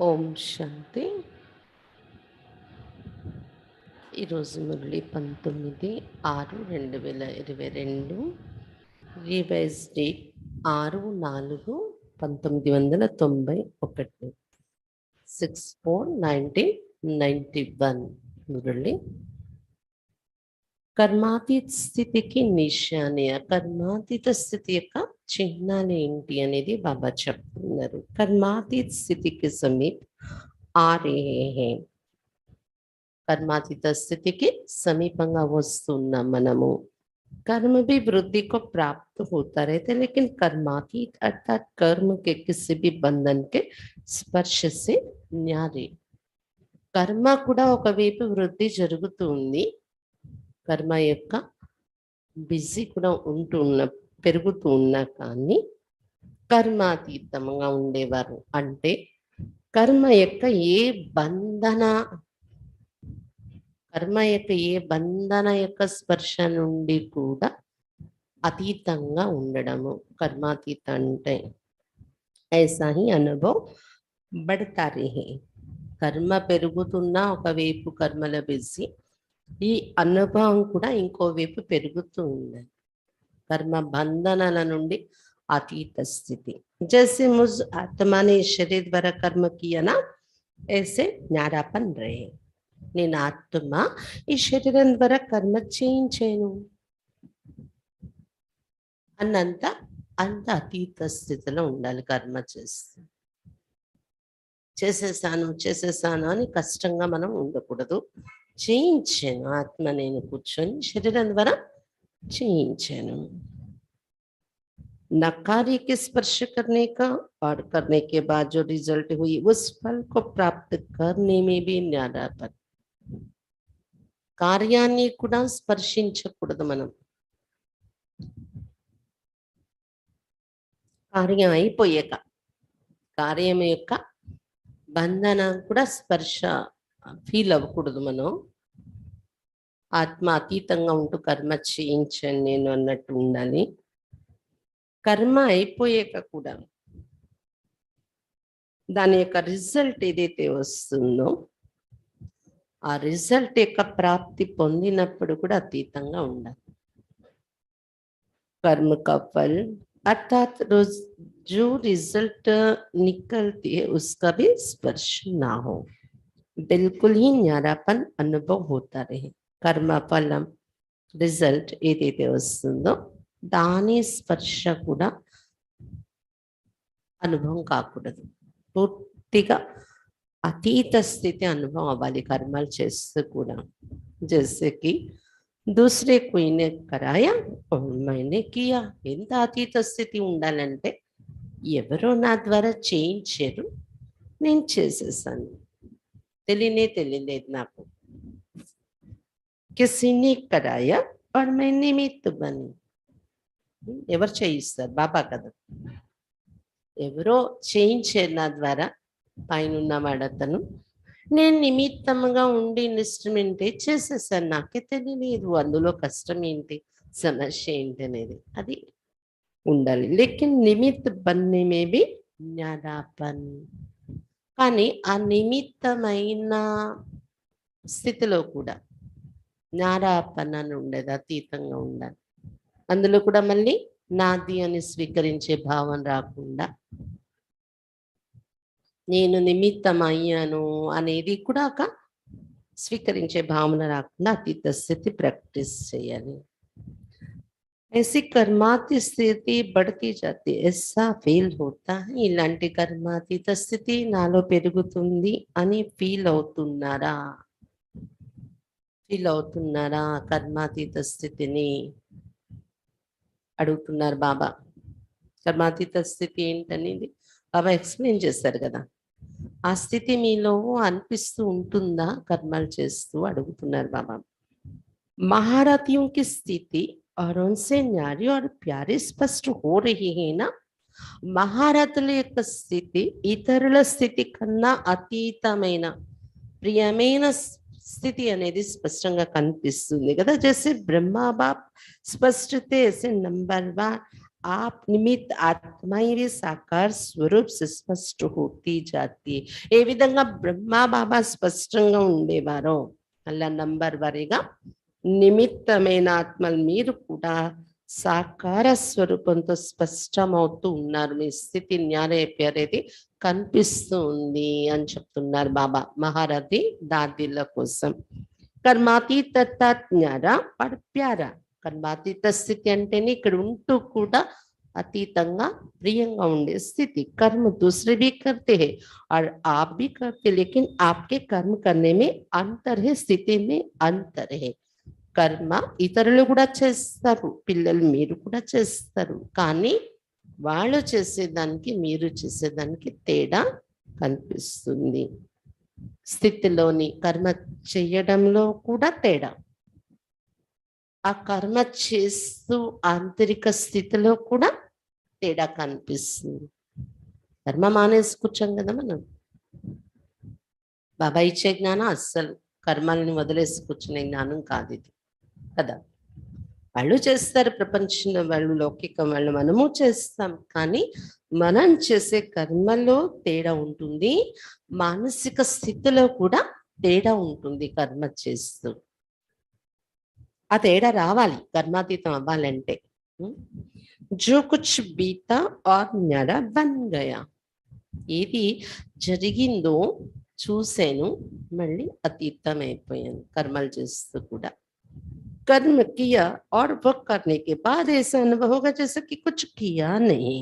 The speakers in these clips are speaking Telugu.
ఓం శాంతి. ఈరోజు మురళి 19/6/2022, రివైజ్ డేట్ 6/4/1991, 6/4/1991 మురళి. కర్మాతీత స్థితికి నిశాని, కర్మాతీత స్థితి యొక్క చిహ్నాలు ఏంటి అనేది బాబా చెప్తున్నారు. కర్మాతీత స్థితికి సమీప్ ఆ రహే హై. కర్మాతీత స్థితికి సమీపంగా వస్తున్నాం మనము. कर्म भी वृद्धि को प्राप्त होता रहता है, लेकिन कर्मातीत अर्थात कर्म के किसी भी बंधन के स्पर्श से न्यारे. కర్మ కూడా ఒకవైపు వృద్ధి జరుగుతుంది, కర్మ యొక్క బిజీ కూడా పెరుగుతూ ఉన్నా కానీ కర్మాతీతంగా ఉండేవారు అంటే కర్మ యొక్క ఏ బంధన యొక్క స్పర్శ నుండి కూడా అతీతంగా ఉండడము కర్మాతీత అంటే. ఐసా హీ అనుభవ్ బడతా రహే. కర్మ పెరుగుతున్నా ఒకవైపు కర్మల బిజీ, ఈ అనుభవం కూడా ఇంకోవైపు పెరుగుతూ ఉంది. కర్మ బంధనాల నుండి అతీత స్థితి. జైసే ముజ్ ఆత్మానే శరీర్ ద్వారా కర్మ కియనా ऐसे न्यारापन रहे. నేను ఆత్మ ఈ శరీరం ద్వారా కర్మ చేయించాను అన్నంత అతీత స్థితిలో ఉండాలి. కర్మ చేసేసాను అని కష్టంగా మనం ఉండకూడదు. చేయించాను, ఆత్మ నేను కూర్చొని శరీరం ద్వారా చేయించాను. नकारी के स्पर्श करने का और करने के बाद जो रिजल्ट हुई उस फल को प्राप्त करने में भी न्यारापन. కార్యాన్ని కూడా స్పర్శించకూడదు మనం. కార్యం అయిపోయాక కార్యం యొక్క బంధన కూడా స్పర్శ ఫీల్ అవ్వకూడదు మనం. ఆత్మ అతీతంగా ఉంటూ కర్మ చేయించండి నేను అన్నట్టు ఉండాలి. కర్మ అయిపోయాక కూడా దాని యొక్క రిజల్ట్ ఏదైతే వస్తుందో ఆ రిజల్ట్ యొక్క ప్రాప్తి పొందినప్పుడు కూడా అతీతంగా ఉండాలి. कर्म का फल अर्थात रोज जो रिजल्ट निकलती है उसका भी स्पर्श ना हो, बिल्कुल ही न्यारापन अनुभव होता रहे. कर्म फलम रिजल्ट ఏదైతే వస్తుందో దాని స్పర్శ కూడా అనుభవం కాకూడదు. పూర్తిగా అతీత స్థితి అనుభవం అవ్వాలి కర్మలు చేస్తూ కూడా. జైసే కి दूसरे कोई ने कराया और मैंने किया. ఎంత అతీత స్థితి ఉండాలంటే ఎవరో నా ద్వారా చేయించారు, నేను చేసేసాను, తెలియలేదు నాకు. కిసిని कराया और मैं निमित्त बनी. ఎవరు చేయిస్తారు? బాబా కదా. ఎవరో చేయించారు నా ద్వారా, పైన ఉన్నవాడు అతను, నేను నిమిత్తముగా ఉండి ఇన్స్ట్రుమెంటే చేసేసాను, నాకే తెలియలేదు అందులో కష్టం ఏంటి, సమస్య ఏంటి అనేది. అది ఉండాలి. లేకిన్ నిమిత్త బన్నే మే బి న్యారాపన్. కానీ ఆ నిమిత్తమైన స్థితిలో కూడా న్యారాపన్ అని ఉండేది, అతీతంగా ఉండాలి. అందులో కూడా మళ్ళీ నాది అని స్వీకరించే భావం రాకుండా, నేను నిమిత్తం అయ్యాను అనేది కూడా ఒక స్వీకరించే భావన రాకుండా అతీత స్థితి ప్రాక్టీస్ చేయాలి. ऐसी कर्माती స్థితి बढ़ती जाती है, ऐसा ఫీల్ होता है. ఇలాంటి కర్మాతీత స్థితి నాలో పెరుగుతుంది అని ఫీల్ అవుతున్నారా? కర్మాతీత స్థితిని అడుగుతున్నారు బాబా. కర్మాతీత స్థితి ఏంటనేది బాబా ఎక్స్ప్లెయిన్ చేశారు కదా. ఆ స్థితి మీలో అనిపిస్తూ ఉంటుందా? కర్మలు చేస్తూ అడుగుతున్నారు బాబా. महारथियों की स्थिति और उनसे न्यारी और प्यारी स्पष्ट हो रही है ना. మహారథుల యొక్క స్థితి ఇతరుల స్థితి కన్నా అతీతమైన ప్రియమైన స్థితి అనేది స్పష్టంగా కనిపిస్తుంది కదా. జైసే బ్రహ్మా బాప్ స్పష్టతే ऐसे नंबर 1 आप निमित्त आत्मा ही साकार स्वरूप से స్పష్ట होती जाती ఏ విధంగా బ్రహ్మ బాబా స్పష్టంగా ఉండేవారో అలా నంబర్ వారీగా నిమిత్తమైన ఆత్మలు మీరు కూడా సాకార స్వరూపంతో స్పష్టమవుతూ ఉన్నారు. మీ స్థితి న్యాయపేరేది కనిపిస్తూ ఉంది అని చెప్తున్నారు బాబా మహారథి దాదీల కోసం. కర్మాతీత జ్ఞాన పడిప్యారా. కర్మాతీత స్థితి అంటేనే ఇక్కడ ఉంటూ కూడా अतीतंगा प्रियंगा ఉండే स्थिति. कर्म दूसरे भी करते हैं और आप भी करते, लेकिन आपके कर्म करने में अंतर है, स्थिति में अंतर है. కర్మ ఇతరులు కూడా చేస్తారు, పిల్లలు మీరు కూడా చేస్తారు, కానీ వాళ్ళు చేసేదానికి మీరు చేసేదానికి తేడా కనిపిస్తుంది. స్థితిలోని కర్మ చేయడంలో కూడా తేడా. ఆ కర్మ చేస్తూ ఆంతరిక స్థితిలో కూడా తేడా కనిపిస్తుంది. కర్మ మానేసి కూర్చోం కదా మనం. బాబా ఇచ్చే జ్ఞానం అస్సలు కర్మల్ని వదిలేసి కూర్చునే జ్ఞానం కాదు ఇది కదా. వాళ్ళు చేస్తారు ప్రపంచంలో, వాళ్ళు లౌకికం, వాళ్ళు మనము చేస్తాం, కానీ మనం చేసే కర్మలో తేడా ఉంటుంది, మానసిక స్థితిలో కూడా తేడా ఉంటుంది. కర్మ చేస్తూ ఆ తేడా రావాలి కర్మాతీతం అవ్వాలంటే. జో కుచ్ బీతా ఆర్ న్యారా బన్ గయా. ఏది జరిగిందో చూసాను, మళ్ళీ అతీతం అయిపోయాను కర్మలు చేస్తూ కూడా. कर्म किया और वो करने के बाद ऐसा अनुभव होगा जैसे कि कुछ किया नहीं.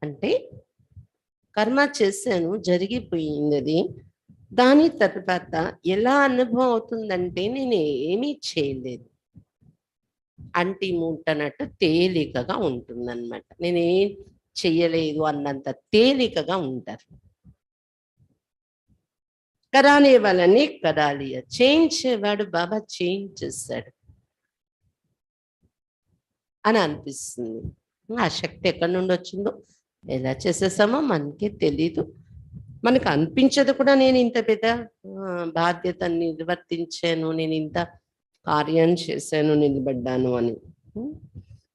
అంటే కర్మ చేశాను, జరిగిపోయింది అది, దాని తర్వాత ఎలా అనుభవం అవుతుందంటే నేను ఏమీ చేయలేదు, అంటి మూటనట్టు తేలికగా ఉంటుందన్నమాట. నేనేం చెయ్యలేదు అన్నంత తేలికగా ఉంటారు. కరానే వాళ్ళని కరాలియా. చేంజ్ చేయవాడు బాబా చేంజ్ చేశాడు అని అనిపిస్తుంది. ఆ శక్తి ఎక్కడి నుండి వచ్చిందో, ఎలా చేసేసామో మనకి తెలీదు, మనకు అనిపించదు కూడా. నేను ఇంత పెద్ద బాధ్యతను నిర్వర్తించాను, నేను ఇంత కార్యం చేశాను, నిలబడ్డాను అని.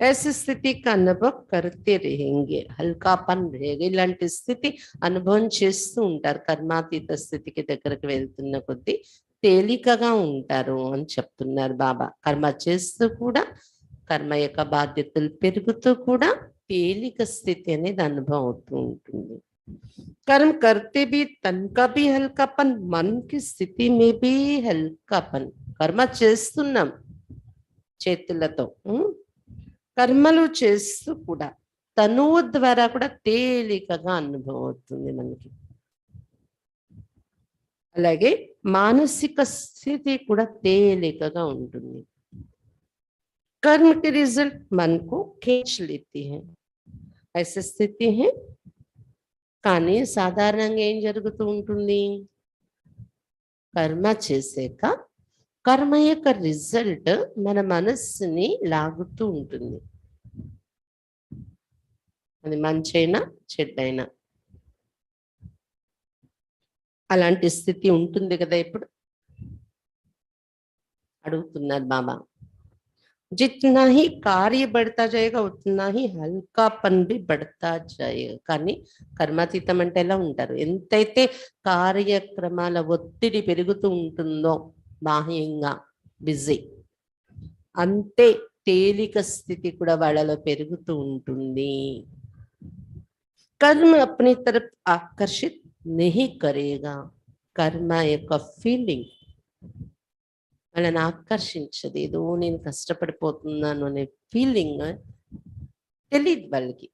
ऐसी स्थिति का अनुभव करते रहेंगे, हल्कापन रहेगा. ఇలాంటి స్థితి అనుభవం చేస్తూ ఉంటారు. కర్మాతీత స్థితికి దగ్గరకు వెళ్తున్న కొద్దీ తేలికగా ఉంటారు అని చెప్తున్నారు బాబా. కర్మ చేస్తూ కూడా, కర్మ యొక్క బాధ్యతలు పెరుగుతూ కూడా తేలిక స్థితి అనేది అనుభవం అవుతూ ఉంటుంది. कर्म करते भी तन का भी हल्कापन, मन की स्थिति में भी हल्कापन. కర్మ చేస్తున్నాం చేతులతో, కర్మలు చేస్తూ కూడా తనువు ద్వారా కూడా తేలికగా అనుభవం అవుతుంది మనకి. అలాగే మానసిక స్థితి కూడా తేలికగా ఉంటుంది. कर्म के रिजल्ट मन को खींच लेती है, ऐसी स्थिति है. కానీ సాధారణంగా ఏం జరుగుతూ ఉంటుంది, కర్మ చేసాక కర్మ యొక్క రిజల్ట్ మన మనస్సుని లాగుతూ ఉంటుంది. అది మంచైనా చెడ్డైనా అలాంటి స్థితి ఉంటుంది కదా. ఇప్పుడు అడుగుతున్నారు బాబా, जितना ही कार्य बढ़ता जाएगा उतना ही हल्कापन भी बढ़ता जाएगा. కానీ కర్మాతీతం అంటే ఎలా ఉంటారు, ఎంతైతే కార్యక్రమాల ఒత్తిడి పెరుగుతూ ఉంటుందో బాహ్యంగా బిజీ, అంతే తేలిక స్థితి కూడా వాళ్ళలో పెరుగుతూ ఉంటుంది. कर्म अपनी तरफ आकर्षित नहीं करेगा. कर्म యొక్క ఫీలింగ్ వాళ్ళని ఆకర్షించదు. ఏదో నేను కష్టపడిపోతున్నాను అనే ఫీలింగ్ తెలియదు వాళ్ళకి.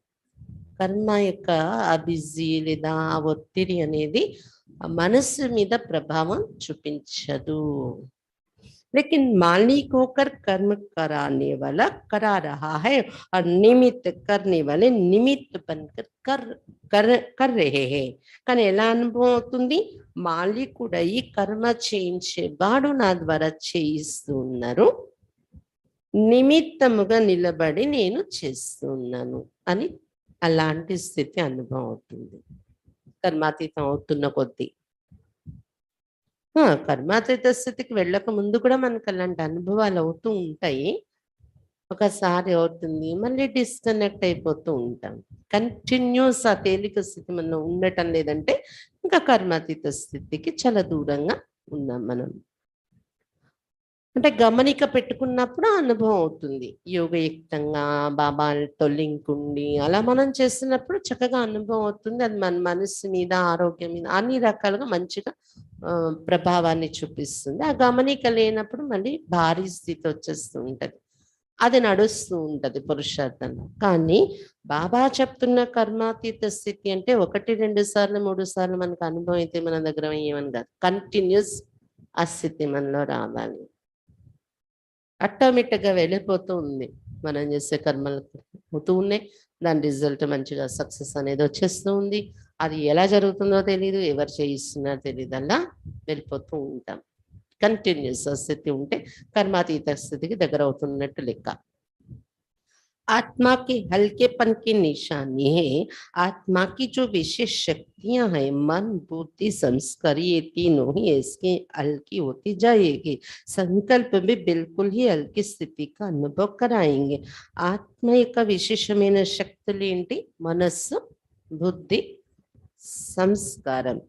కర్మ యొక్క ఆ బిజీ లేదా ఆ ఒత్తిడి అనేది మనసు మీద ప్రభావం చూపించదు. लेकिन मालिक होकर कर्म कराने वाला करा रहा है और निमित्त करने वाले निमित्त बनकर कर रहे हैं. కానీ ఎలా అనుభవం అవుతుంది, మాలికుడై కర్మ చేయించేవాడు నా ద్వారా చేయిస్తూ ఉన్నారు, నిమిత్తముగా నిలబడి నేను చేస్తున్నాను అని అలాంటి స్థితి అనుభవం అవుతుంది కర్మాతీతం అవుతున్న కొద్దీ. కర్మాతీత స్థితికి వెళ్ళక ముందు కూడా మనకు అలాంటి అనుభవాలు అవుతూ ఉంటాయి. ఒకసారి అవుతుంది, మళ్ళీ డిస్కనెక్ట్ అయిపోతూ ఉంటాం. కంటిన్యూస్ ఆ తేలిక స్థితి మనం ఉండటం లేదంటే ఇంకా కర్మాతీత స్థితికి చాలా దూరంగా ఉన్నాం మనం. అంటే గమనిక పెట్టుకున్నప్పుడు అనుభవం అవుతుంది. యోగయుక్తంగా బాబాతో లింక్ ఉండి అలా మనం చేస్తున్నప్పుడు చక్కగా అనుభవం అవుతుంది. అది మన మనస్సు మీద, ఆరోగ్యం మీద అన్ని రకాలుగా మంచిగా ప్రభావాన్ని చూపిస్తుంది. ఆ గమనిక లేనప్పుడు మళ్ళీ భారీ స్థితి వచ్చేస్తూ ఉంటది. అది నడుస్తూ ఉంటది పురుషార్థంలో. కానీ బాబా చెప్తున్న కర్మాతీత స్థితి అంటే 1, 2 సార్లు, 3 సార్లు మనకు అనుభవం అయితే మన దగ్గర ఏమని కాదు. కంటిన్యూస్ ఆ స్థితి మనలో రావాలి. ఆటోమేటిక్‌గా వెళ్ళిపోతూ ఉంది. మనం చేసే కర్మలు అవుతూ ఉన్నాయి. దాని రిజల్ట్ మంచిగా సక్సెస్ అనేది వచ్చేస్తూ ఉంది. అది ఎలా జరుగుతుందో తెలీదు. ఎవరు చేయిస్తున్నారో తెలీదు. అలా వెళ్ళిపోతూ ఉంటాం. కంటిన్యూస్ స్థితి ఉంటే కర్మాతీత స్థితికి దగ్గర అవుతున్నట్టు లెక్క. आत्मा के हल्केपन की निशानी है। आत्मा की जो विशेष शक्तियां हैं, मन बुद्धि संस्कार, ये तीनों ही इसकी हल्की होती जाएगी। संकल्प भी बिल्कुल ही हल्की स्थिति का अनुभव कराएंगे। आत्మ యొక్క విశేషమైన శక్తులు ఏంటి? మనస్సు, బుద్ధి, సంస్కారం.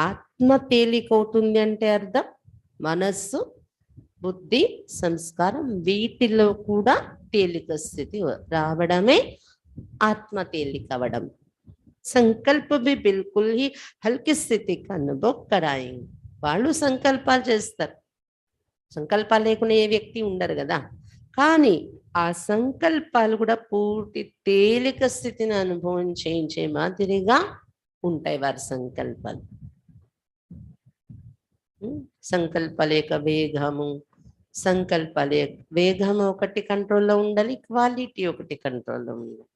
ఆత్మ తేలికవుతుంది అంటే అర్థం మనస్సు, బుద్ధి, సంస్కారం వీటిలో కూడా తేలిక స్థితి రావడమే ఆత్మ తేలికవడం. సంకల్ప भी बिल्कुल ही हल्की स्थिति का अनुभव कराएंगे. వాళ్ళు సంకల్పాలు చేస్తారు. సంకల్పాలు లేకుండా ఏ వ్యక్తి ఉండరు కదా. కానీ ఆ సంకల్పాలు కూడా పూర్తి తేలిక స్థితిని అనుభవం చేయించే మాదిరిగా ఉంటాయి వారి సంకల్పాలు. సంకల్పాల యొక్క వేగము, సంకల్పాల వేగం ఒకటి కంట్రోల్లో ఉండాలి, క్వాలిటీ ఒకటి కంట్రోల్లో ఉండాలి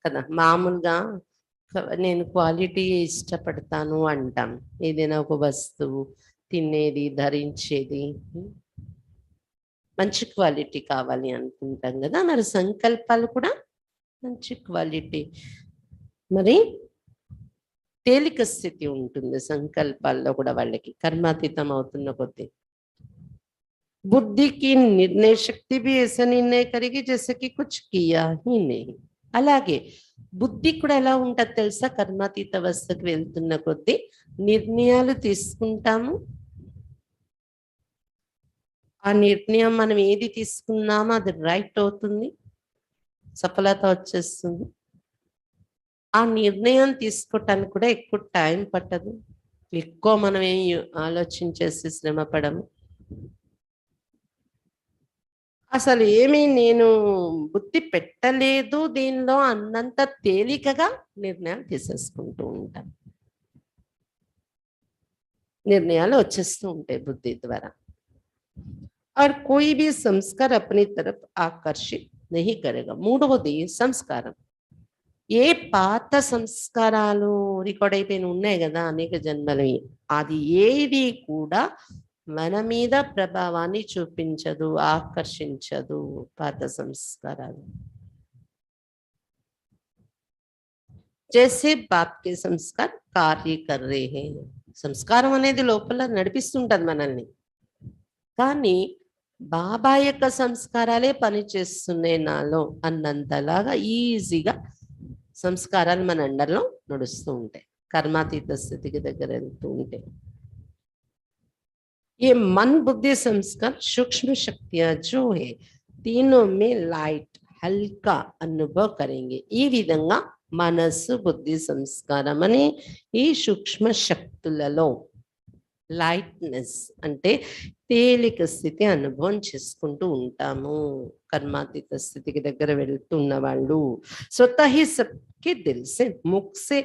కదా. మామూలుగా నేను క్వాలిటీ ఇష్టపడతాను అంటాం. ఏదైనా ఒక వస్తువు, తినేది, ధరించేది మంచి క్వాలిటీ కావాలి అనుకుంటాం కదా. మరి సంకల్పాలు కూడా మంచి క్వాలిటీ, మరి తేలిక స్థితి ఉంటుంది సంకల్పాల్లో కూడా వాళ్ళకి కర్మాతీతం అవుతున్న కొద్దీ. बुद्धि की निर्णय शक्ति भी ऐसा निर्णय करेगी जैसे कि कुछ किया ही नहीं. అలాగే బుద్ధి కూడా ఎలా ఉంటది తెలుసా? కర్మాతీత అవస్థకు వెళ్తున్న కొద్దీ నిర్ణయాలు తీసుకుంటాము. ఆ నిర్ణయం మనం ఏది తీసుకున్నామో అది రైట్ అవుతుంది, సఫలత వచ్చేస్తుంది. ఆ నిర్ణయం తీసుకోవటానికి కూడా ఎక్కువ టైం పట్టదు, ఎక్కువ మనం ఏం ఆలోచించేసి శ్రమ పడము. అసలు ఏమీ నేను బుద్ధి పెట్టలేదు దీనిలో అన్నంత తేలికగా నిర్ణయాలు తీసేసుకుంటూ ఉంటాను. నిర్ణయాలు వచ్చేస్తూ ఉంటాయి బుద్ధి ద్వారా. और कोई भी संस्कार अपनी तरफ आकर्षित नहीं करेगा. మూడవది సంస్కారం. ఏ పాత సంస్కారాలు రికార్డ్ అయిపోయిన ఉన్నాయి కదా అనేక జన్మలవి, అది ఏది కూడా మన మీద ప్రభావాన్ని చూపించదు, ఆకర్షించదు. పాత సంస్కారాలు జైసే బాప్ కే సంస్కార్ కార్య కర్ రే హై. సంస్కారం అనేది లోపల నడిపిస్తుంటది మనల్ని, కానీ బాబా యొక్క సంస్కారాలే పనిచేస్తున్నాయి నాలో అన్నంతలాగా ఈజీగా సంస్కారాలు మన అండర్లో నడుస్తూ ఉంటాయి కర్మాతీత స్థితికి దగ్గర వెళ్తూ ఉంటే. ये मन बुद्धि संस्कार सूक्ष्म शक्तियां जो है तीनों में लाइट हल्का अनुभव करेंगे. ఈ విధంగా మనస్సు, బుద్ధి, సంస్కారం అనే ఈ సూక్ష్మ శక్తులలో లైట్నెస్ అంటే తేలిక స్థితి అనుభవం చేసుకుంటూ ఉంటాము. కర్మాతీత స్థితికి దగ్గర వెళ్తున్న వాళ్ళు स्वतः ही सबके दिल से मुख से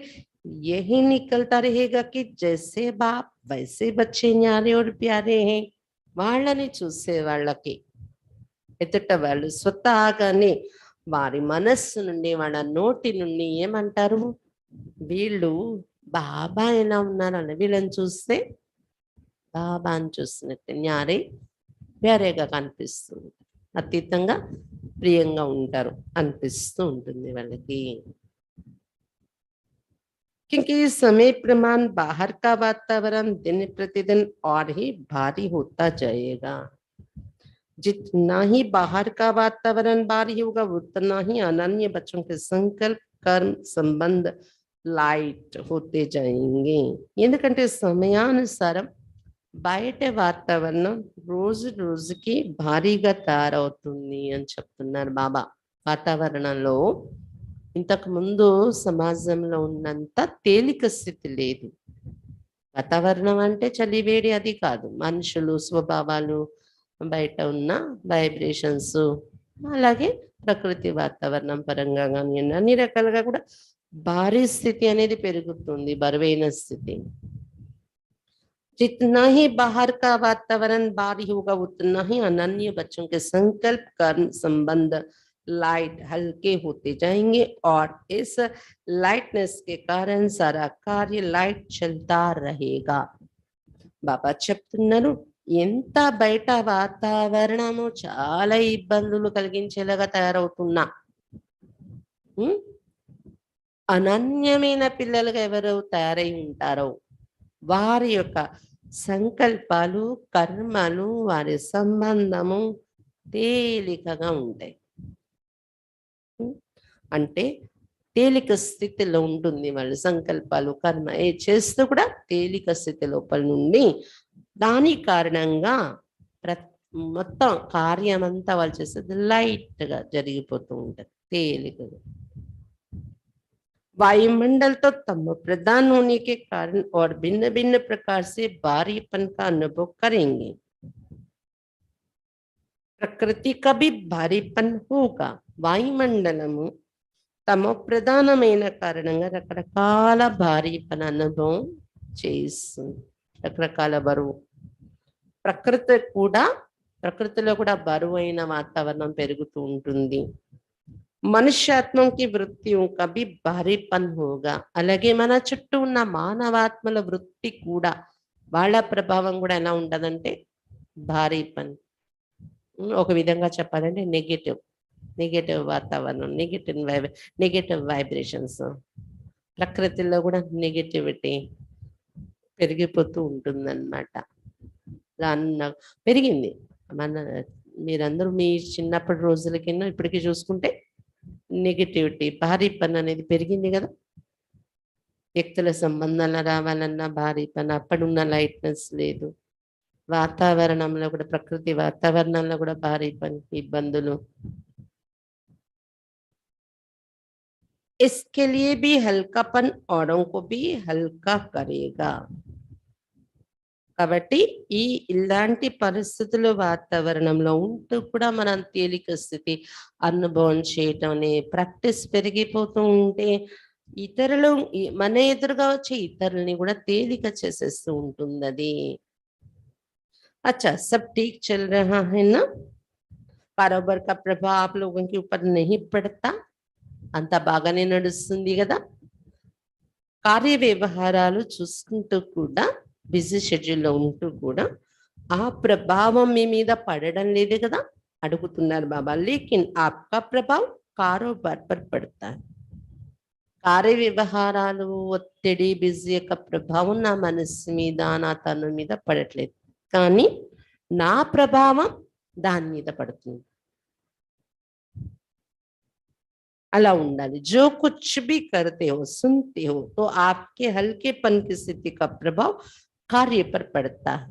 यही निकलता रहेगा कि जैसे बाप वैसे बच्चे न्यारे और प्यारे हैं. వాళ్ళని చూసే వాళ్ళకి ఎదుట వాళ్ళు స్వతహాగానే వారి మనస్సు నుండి, వాళ్ళ నోటి నుండి ఏమంటారు? వీళ్ళు బాబా ఎలా ఉన్నారని వీళ్ళని చూస్తే బాబాని చూసినట్టు న్యారే ప్యారేగా కనిపిస్తుంది, అతీతంగా ప్రియంగా ఉంటారు అనిపిస్తూ ఉంటుంది వాళ్ళకి. क्योंकि इस समय प्रमाण बाहर का वातावरण दिन प्रतिदिन और ही भारी होता जाएगा. जितना ही बाहर का वातावरण भारी होगा उतना ही अनन्य बच्चों के संकल्प कर्म संबंध లైట్ होते जाएंगे ఎందుకంటే సమయానుసారం బయట వాతావరణం రోజు రోజుకి భారీగా తయారవుతుంది అని చెప్తున్నారు బాబా. వాతావరణంలో ఇంతకు ముందు సమాజంలో ఉన్నంత తేలిక స్థితి లేదు. వాతావరణం అంటే చలివేడి అది కాదు, మనుషులు స్వభావాలు బయట ఉన్న వైబ్రేషన్స్, అలాగే ప్రకృతి వాతావరణం పరంగా కానీ అన్ని రకాలుగా కూడా భారీ స్థితి అనేది పెరుగుతుంది, బరువైన స్థితి. जितना ही बाहर का वातावरण भारी होगा उतना ही अनन्य बच्चों के संकल्प कर्म संबंध लाइट हल्के होते जाएंगे और इस लाइटनेस के कारण सारा कार्य लाइट चलता रहेगा. बाबा చెప్తున్నారు ఎంత బయట వాతావరణము చాలా ఇబ్బందులు కలిగించేలాగా తయారవుతున్నా అనన్యమైన పిల్లలుగా ఎవరు తయారై ఉంటారో వారి యొక్క సంకల్పాలు కర్మలు వారి సంబంధము తేలికగా ఉంటాయి. అంటే తేలిక స్థితిలో ఉంటుంది, వాళ్ళు సంకల్పాలు కర్మ ఏ చేస్తూ కూడా తేలిక స్థితి లోపల నుండి దాని కారణంగా మొత్తం కార్యం అంతా వాళ్ళు చేసేది లైట్ గా జరిగిపోతూ ఉంటుంది, తేలికగా. वायुमंडल तो तम प्रधान होने के कारण और भिन्न भिन्न प्रकार से भारीपन का अनुभव करेंगे. प्रकृति का भी भारीपन होगा. वायुमंडलము తమ ప్రధానమైన కారణంగా రకరకాల భారీపన అనుభవం చేస్తుంది, రకరకాల బరువు. ప్రకృతిలో కూడా బరువైన వాతావరణం పెరుగుతూ ఉంటుంది. మనుష్యాత్మం కి వృత్తి కभी భారీపన్ होगा. అలాగే మన చుట్టూ ఉన్న మానవాత్మల వృత్తి కూడా వాళ్ళ ప్రభావం కూడా ఎలా ఉంటదంటే భారీపన్. ఒక విధంగా చెప్పాలంటే నెగటివ్ వాతావరణం, నెగటివ్ వైబ్రేషన్స్. ప్రకృతిలో కూడా నెగటివిటీ పెరిగిపోతూ ఉంటుందన్నమాట. పెరిగింది. మీరందరూ మీ చిన్నప్పటి రోజులకైనా ఇప్పటికీ చూసుకుంటే నెగటివిటీ భారీపన్ అనేది పెరిగింది కదా. వ్యక్తుల సంబంధాలు రావాలన్నా భారీపన్, అప్పుడున్న లైట్నెస్ లేదు. వాతావరణంలో కూడా ప్రకృతి వాతావరణంలో కూడా భారీపన్, ఇబ్బందులు. इसके लिए भी हल्कापन औरों को भी हल्का करेगा. కాబట్టి ఇలాంటి పరిస్థితులు వాతావరణంలో ఉంటూ కూడా మనం తేలిక స్థితి అనుభవం చేయటం అనే ప్రాక్టీస్ పెరిగిపోతూ ఉంటే ఇతరులు మన ఎదురుగా వచ్చే ఇతరులని కూడా తేలిక చేసేస్తూ ఉంటుంది అది. अच्छा सब ठीक चल रहा है ना. कारोबार का प्रभाव आप लोगों के ऊपर नहीं पड़ता. అంత బాగానే నడుస్తుంది కదా. కార్య వ్యవహారాలు చూసుకుంటూ కూడా బిజీ షెడ్యూల్లో ఉంటూ కూడా ఆ ప్రభావం మీ మీద పడడం లేదు కదా అడుగుతున్నారు బాబా. లేకిన్ ఆప్కా ప్రభావ్ కారోబార్ పర్ పడతా. కార్య వ్యవహారాలు ఒత్తిడి బిజీ యొక్క ప్రభావం నా మనసు మీద నా తను మీద పడట్లేదు, కానీ నా ప్రభావం దాని మీద పడుతుంది. अला ఉండాలి. जो कुछ भी करते हो सुनते हो तो आपके हल्केपन की स्थिति का प्रभाव कार्य पर पड़ता है.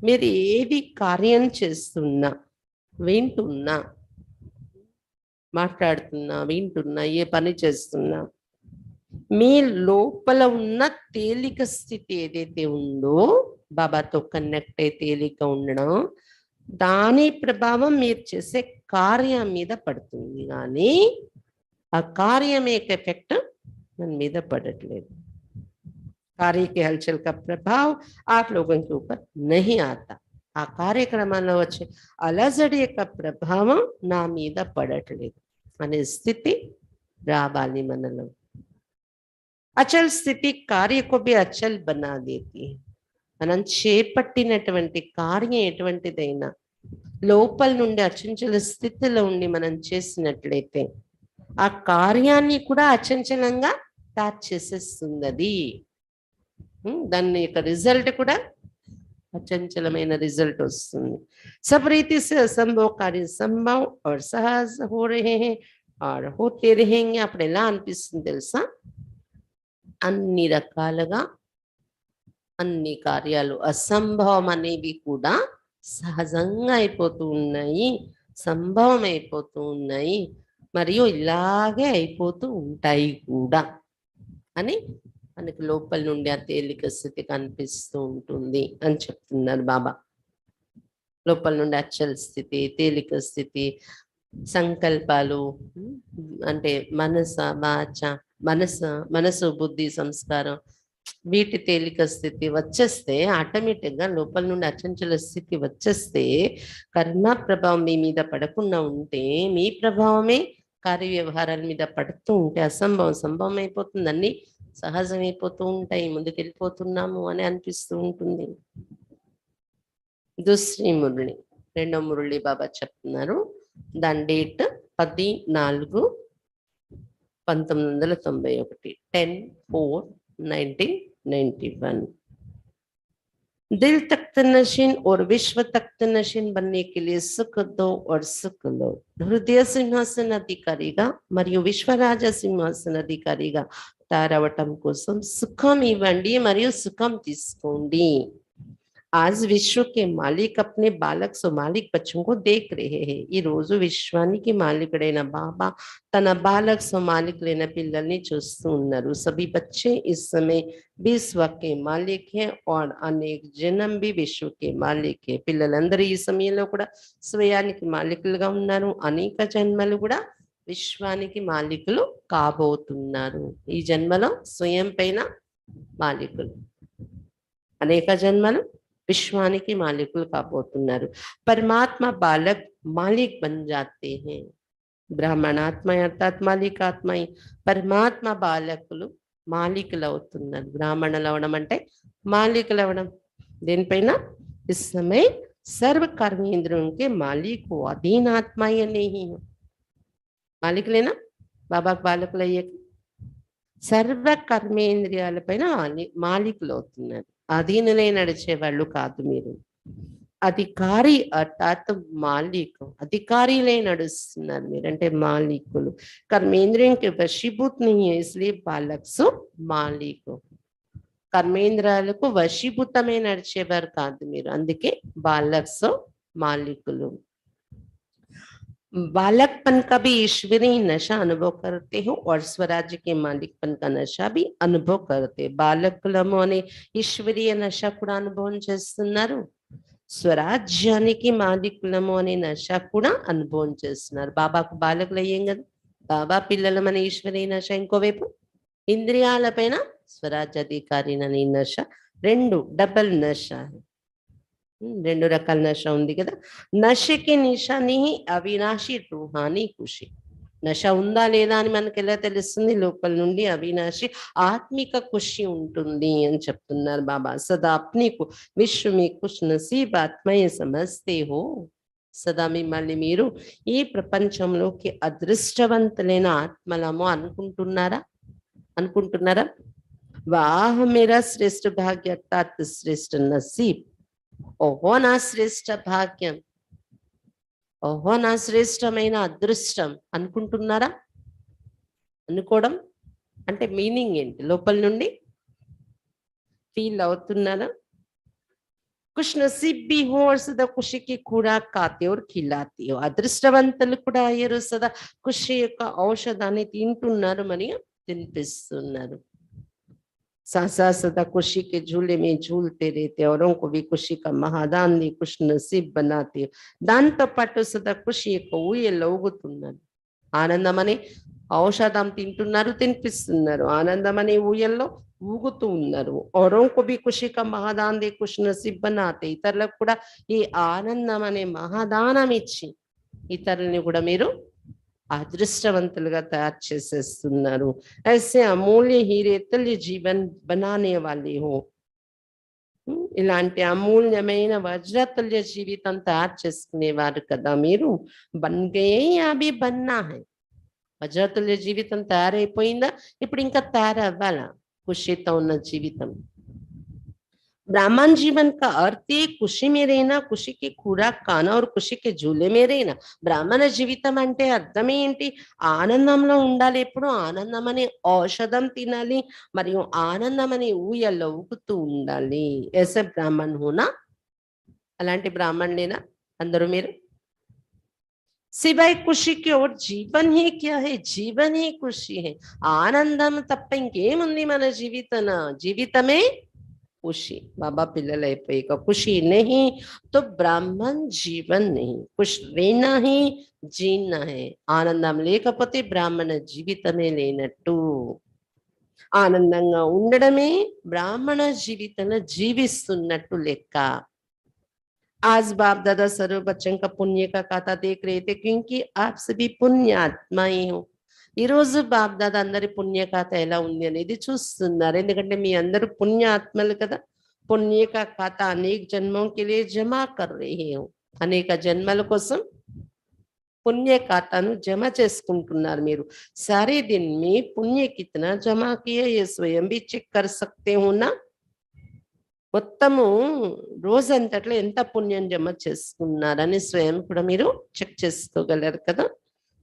మీరు ఏది కార్యం చేస్తున్నా, వింటున్నా, మాట్లాడుతున్నా, వింటున్నా, ఏ పని చేస్తున్నా, మీ లోపల ఉన్న తేలిక స్థితి ఏదైతే ఉందో బాబాతో కనెక్ట్ అయి తేలిక ఉండడం, దాని ప్రభావం మీరు చేసే కార్యం మీద పడుతుంది, కానీ ఆ కార్యం యొక్క ఎఫెక్ట్ మన మీద పడట్లేదు. कार्य के हलचल का प्रभाव आप लोगों के ऊपर नहीं आता. ఆ కార్యక్రమంలో వచ్చే అలజడి యొక్క ప్రభావం నా మీద పడట్లేదు అనే స్థితి రావాలి మనలో. అచల్ స్థితి కార్య को भी अचल बना देती है. మనం చేపట్టినటువంటి కార్యం ఎటువంటిదైనా లోపల నుండి అచంచల స్థితిలో ఉండి మనం చేసినట్లయితే ఆ కార్యాన్ని కూడా అచంచలంగా తయారు చేసేస్తుంది. అది దాని యొక్క రిజల్ట్ కూడా అచంచలమైన రిజల్ట్ వస్తుంది. सब रीति से असंभव कार्य संभव और सहज हो रहे हैं और होते रहेंगे. అప్పుడు ఎలా అనిపిస్తుంది తెలుసా? అన్ని రకాలుగా అన్ని కార్యాలు అసంభవం అనేవి కూడా సహజంగా అయిపోతూ ఉన్నాయి, సంభవం అయిపోతూ ఉన్నాయి, మరియు ఇలాగే అయిపోతూ ఉంటాయి కూడా అని మనకి లోపల నుండి ఆ తేలిక స్థితి కనిపిస్తూ ఉంటుంది అని చెప్తున్నారు బాబా. లోపల నుండి అచల స్థితి, తేలిక స్థితి, సంకల్పాలు అంటే మనసు బుద్ధి సంస్కారం వీటి తేలిక స్థితి వచ్చేస్తే ఆటోమేటిక్ గా లోపల నుండి అచంచల స్థితి వచ్చేస్తే కర్మ ప్రభావం మీ మీద పడకుండా ఉంటే మీ ప్రభావమే కార్య వ్యవహారాల మీద పడుతూ ఉంటే అసంభవం సంభవం అయిపోతుంది, అన్ని సహజమైపోతూ ఉంటాయి, ముందుకు వెళ్ళిపోతున్నాము అని అనిపిస్తూ ఉంటుంది. దూసరి మురళి, రెండో మురళి బాబా చెప్తున్నారు. దాని డేట్ 14/1991, 10/4/1991. दिल तख्त नशीन और विश्व तख्त नशीन बनने के लिए सुख दो और सुख लो. హృదయ సింహాసన అధికారిగా మరియు విశ్వరాజ సింహాసన అధికారిగా తయారవటం కోసం సుఖం ఇవ్వండి మరియు సుఖం తీసుకోండి. आज विश्व के मालिक अपने बालक सुमालिक बच्चों को देख रहे हैं. ఈ రోజు విశ్వానికి మాలికుడైన బాబా తన బాలక్ సుమాలికులైన పిల్లల్ని చూస్తూ ఉన్నారు. सभी बच्चे इस समय विश्व के मालिक हैं और अनेक जन्म भी विश्व के मालिक है. పిల్లలందరూ ఈ సమయంలో కూడా స్వయానికి మాలికులుగా ఉన్నారు, అనేక జన్మలు కూడా విశ్వానికి మాలికులు కాబోతున్నారు. ఈ జన్మలో స్వయం పైన మాలికులు, అనేక జన్మలు విశ్వానికి మాలికులు కాబోతున్నారు. పరమాత్మ బాలక్ మాలిక్ బన్ జాతే హే. బ్రాహ్మణాత్మ అర్థాత్ మాలికాత్మ, పరమాత్మ బాలకులు మాలికులు అవుతున్నారు. బ్రాహ్మణులు అవడం అంటే మాలికులు అవడం దేనిపైన? ఇస్ సమయ సర్వ కర్మేంద్రియం కే మాలిక్ అధీన ఆత్మ नहीं है. మాలికులేనా బాబాకు బాలకులు అయ్యాక? సర్వ కర్మేంద్రియాల పైన మాలికులు అవుతున్నారు, అధీనులై నడిచే వాళ్ళు కాదు మీరు. అధికారి అర్థాత్ మాలిక్, అధికారిలై నడుస్తున్నారు మీరు, అంటే మాలికులు. కర్మేంద్రియం కి వశీభూత్ नहीं है इसलिए बालक सो మాలిక్. కర్మేంద్రియాలకు వశీభూతమై నడిచేవారు కాదు మీరు, అందుకే బాలక్ సో మాలికులు. बालकपन का भी ईश्वरीय नशा अनुभव करते हो और स्वराज्य के मालिकपन का नशा भी अनुभव करते. బాలకులము అనే ఈశ్వరీయ నశ కూడా అనుభవం చేస్తున్నారు, స్వరాజ్యానికి మాలికులము అనే నశ కూడా అనుభవం చేస్తున్నారు. బాబాకు బాలకులు అయ్యాం కదా, బాబా పిల్లలం అనే ఈశ్వరీయ నశ, ఇంకోవైపు ఇంద్రియాల పైన స్వరాజ్యాధికారినని నశ, రెండు డబల్ నశ, రెండు రకాల నశ ఉంది కదా. నశకి నిషాని అవినాశి రూహాని ఖుషి. నశ ఉందా లేదా అని మనకి ఎలా తెలుస్తుంది? లోపల నుండి అవినాశి ఆత్మిక ఖుషి ఉంటుంది అని చెప్తున్నారు బాబా. సదా అప్నీకు విశ్వ మీ ఖుష్ నసీబ్ ఆత్మయ సమస్తే హో. సదా మిమ్మల్ని మీరు ఈ ప్రపంచంలోకి అదృష్టవంతులైన ఆత్మలము అనుకుంటున్నారా? వాహ మేరా శ్రేష్ఠ భాగ్య అర్థాత్ శ్రేష్ఠ నసీబ్. ఓహో నా శ్రేష్ఠ భాగ్యం, ఓహో నా శ్రేష్టమైన అదృష్టం అనుకుంటున్నారా? అనుకోవడం అంటే మీనింగ్ ఏంటి? లోపల నుండి ఫీల్ అవుతున్నారా? కుష్ నసీబ్ బి హో और सदा खुशी की खुराक खाते और खिलाते हो. అదృష్టవంతులు కూడా అయ్యారు, సదా ఖుషి యొక్క ఔషధాన్ని తింటున్నారు మరియు తినిపిస్తున్నారు. सासा सदा खुशी के झूले में झूलते रहते, औरों को भी खुशी का महादान दी खुश नसीब बनाते. దాంతో పాటు సదా ఖుషి యొక్క ఊయల్లో ఊగుతున్నారు. ఆనందం అనే ఔషధం తింటున్నారు, తినిపిస్తున్నారు, ఆనందం అనే ఊయల్లో ఊగుతూ ఉన్నారు. औरों को भी खुशी का महादान दी खुश नसीब बनाते. ఇతరులకు కూడా ఈ ఆనందం అనే మహాదానం ఇచ్చి ఇతరుల్ని కూడా మీరు అదృష్టవంతులుగా తయారు చేసేస్తున్నారు. ऐसे अमूल्य हीरे तुल्य जीवन बनाने वाले हो. ఇలాంటి అమూల్యమైన వజ్రతుల్య జీవితం తయారు చేసుకునేవారు కదా మీరు. బన్ గయే అభి బన్నా హై. వజ్రతుల్య జీవితం తయారైపోయిందా, ఇప్పుడు ఇంకా తయారవ్వాలా ఖుషితో ఉన్న జీవితం. ब्राह्मण जीवन का अर्थ ही खुशी में रहना, खुशी की खुराक खाना और खुशी के झूले में रहना. బ్రాహ్మణ జీవితం అంటే అర్థం ఏంటి? ఆనందంలో ఉండాలి, ఎప్పుడు ఆనందం అనే ఔషధం తినాలి, మరియు ఆనందం అనే ఊయల్లో ఊగుతూ ఉండాలి. ऐसे ब्राह्मण होना, అలాంటి బ్రాహ్మణులేనా అందరూ మీరు? सिवाय खुशी की और जीवन ही क्या है? जीवन ही खुशी है. ఆనందం తప్ప ఇంకేముంది మన జీవితమే खुशी. बाबा पिल्लल అయిపోయాక खुशी नहीं तो ब्राह्मण जीवन नहीं. खुश रहना ही जीना है. ఆనందం లేకపోతే బ్రాహ్మణ జీవితమే లేనట్టు. ఆనందంగా ఉండడమే బ్రాహ్మణ జీవితంలో జీవిస్తున్నట్టు లెక్క. आज बाप दादा सर्व बच्चों का पुण्य का खाता देख रहे थे, क्योंकि आप सभी पुण्य आत्माएं हो. ఈ రోజు బాప్ దాదా అందరి పుణ్య ఖాతా ఎలా ఉంది అనేది చూస్తున్నారు, ఎందుకంటే మీ అందరూ పుణ్య ఆత్మలు కదా. పుణ్య का खाता अनेक जन्मों के लिए जमा कर रहे हो. అనేక జన్మల కోసం పుణ్య ఖాతాను జమ చేసుకుంటున్నారు మీరు. सारे दिन में पुण्य कितना जमा किया ये स्वयं भी चेक कर सकते हो ना. మొత్తము రోజంతట్లో ఎంత పుణ్యం జమ చేసుకున్నారని స్వయం కూడా మీరు చెక్ చేసుకోగలరు కదా.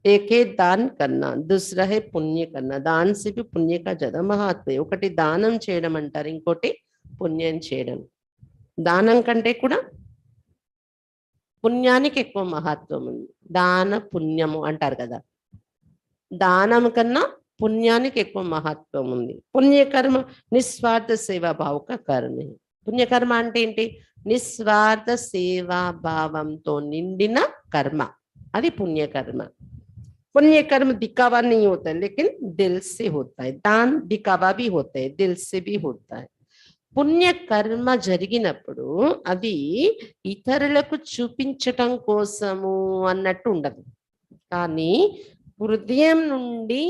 एक है दान करना, दूसरा है पुण्य करना. दान से भी पुण्य का ज्यादा महत्व है. ఒకటి దానం చేయడం అంటారు, ఇంకోటి పుణ్యం చేయడం. దానం కంటే కూడా పుణ్యానికి ఎక్కువ మహత్వం ఉంది. దాన పుణ్యము అంటారు కదా, దానం కన్నా పుణ్యానికి ఎక్కువ మహత్వం ఉంది. పుణ్యకర్మ నిస్వార్థ సేవా భావక కర్మ. పుణ్యకర్మ అంటే ఏంటి? నిస్వార్థ సేవా భావంతో నిండిన కర్మ, అది పుణ్యకర్మ. पुण्य कर्म दिखावा नहीं होता है, लेकिन दिल से होता है. दान दिखावा भी होता है, दिल से भी होता है. పుణ్య కర్మ జరిగినప్పుడు అది ఇతరులకు చూపించటం కోసము అన్నట్టు ఉండదు, కానీ హృదయం నుండి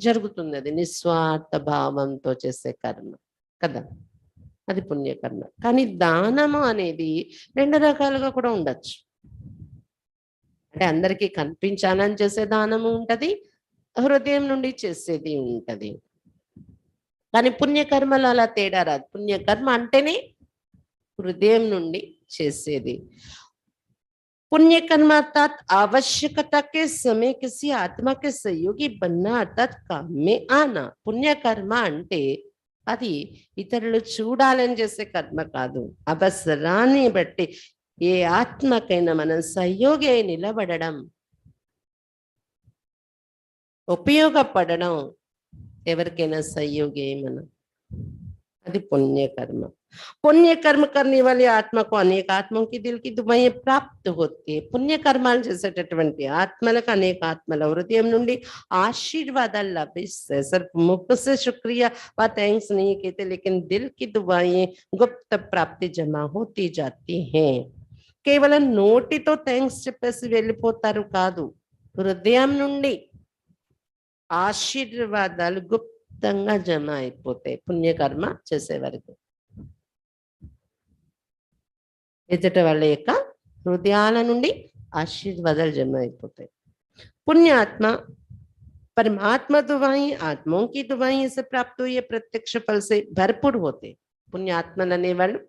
జరుగుతుంది. అది నిస్వార్థ భావంతో చేసే కర్మ కదా, అది పుణ్యకర్మ. కానీ దానము అనేది రెండు రకాలుగా కూడా ఉండొచ్చు. అంటే అందరికీ కనిపించాలని చేసే దానము ఉంటది, హృదయం నుండి చేసేది ఉంటది. కానీ పుణ్యకర్మలు అలా తేడా రాదు. పుణ్యకర్మ అంటేనే హృదయం నుండి చేసేది. पुण्यकर्म अर्थात आवश्यकता के समय किसी आत्मा के सहयोगी बनना, अर्थात काम में आना. पुण्यकर्మ అంటే అది ఇతరులు చూడాలని చేసే కర్మ కాదు. అవసరాన్ని బట్టి ఏ ఆత్మకైనా మనం సహయోగి అయి నిలబడడం, ఉపయోగపడడం, ఎవరికైనా సహయోగి అయి మనం, అది పుణ్యకర్మ. पुण्य कर्म करने वाली आत्मा को अनेक आत्माओं की दिल की दुआएं प्राप्त होती है. పుణ్యకర్మాలు చేసేటటువంటి ఆత్మలకు అనేక ఆత్మల హృదయం నుండి ఆశీర్వాదాలు లభిస్తాయి. सिर्फ मुख से शुक्रिया व थैंक्स नहीं कहते, लेकिन दिल की दुआएं गुप्त प्राप्ति जमा होती जाती हैं. కేవలం నోటితో థ్యాంక్స్ చెప్పేసి వెళ్ళిపోతారు కాదు, హృదయం నుండి ఆశీర్వాదాలు గుప్తంగా జమ అయిపోతాయి పుణ్యకర్మ చేసే వరకు. ఎదుట వాళ్ళ యొక్క హృదయాల నుండి ఆశీర్వాదాలు జమ అయిపోతాయి. पुण्य आत्मा परमात्मा दुआएं, आत्माओं की दुआएं से प्राप्त हुई प्रत्यक्ष फल से भरपूर होते. पुण्य आत्मल అనేవాళ్ళు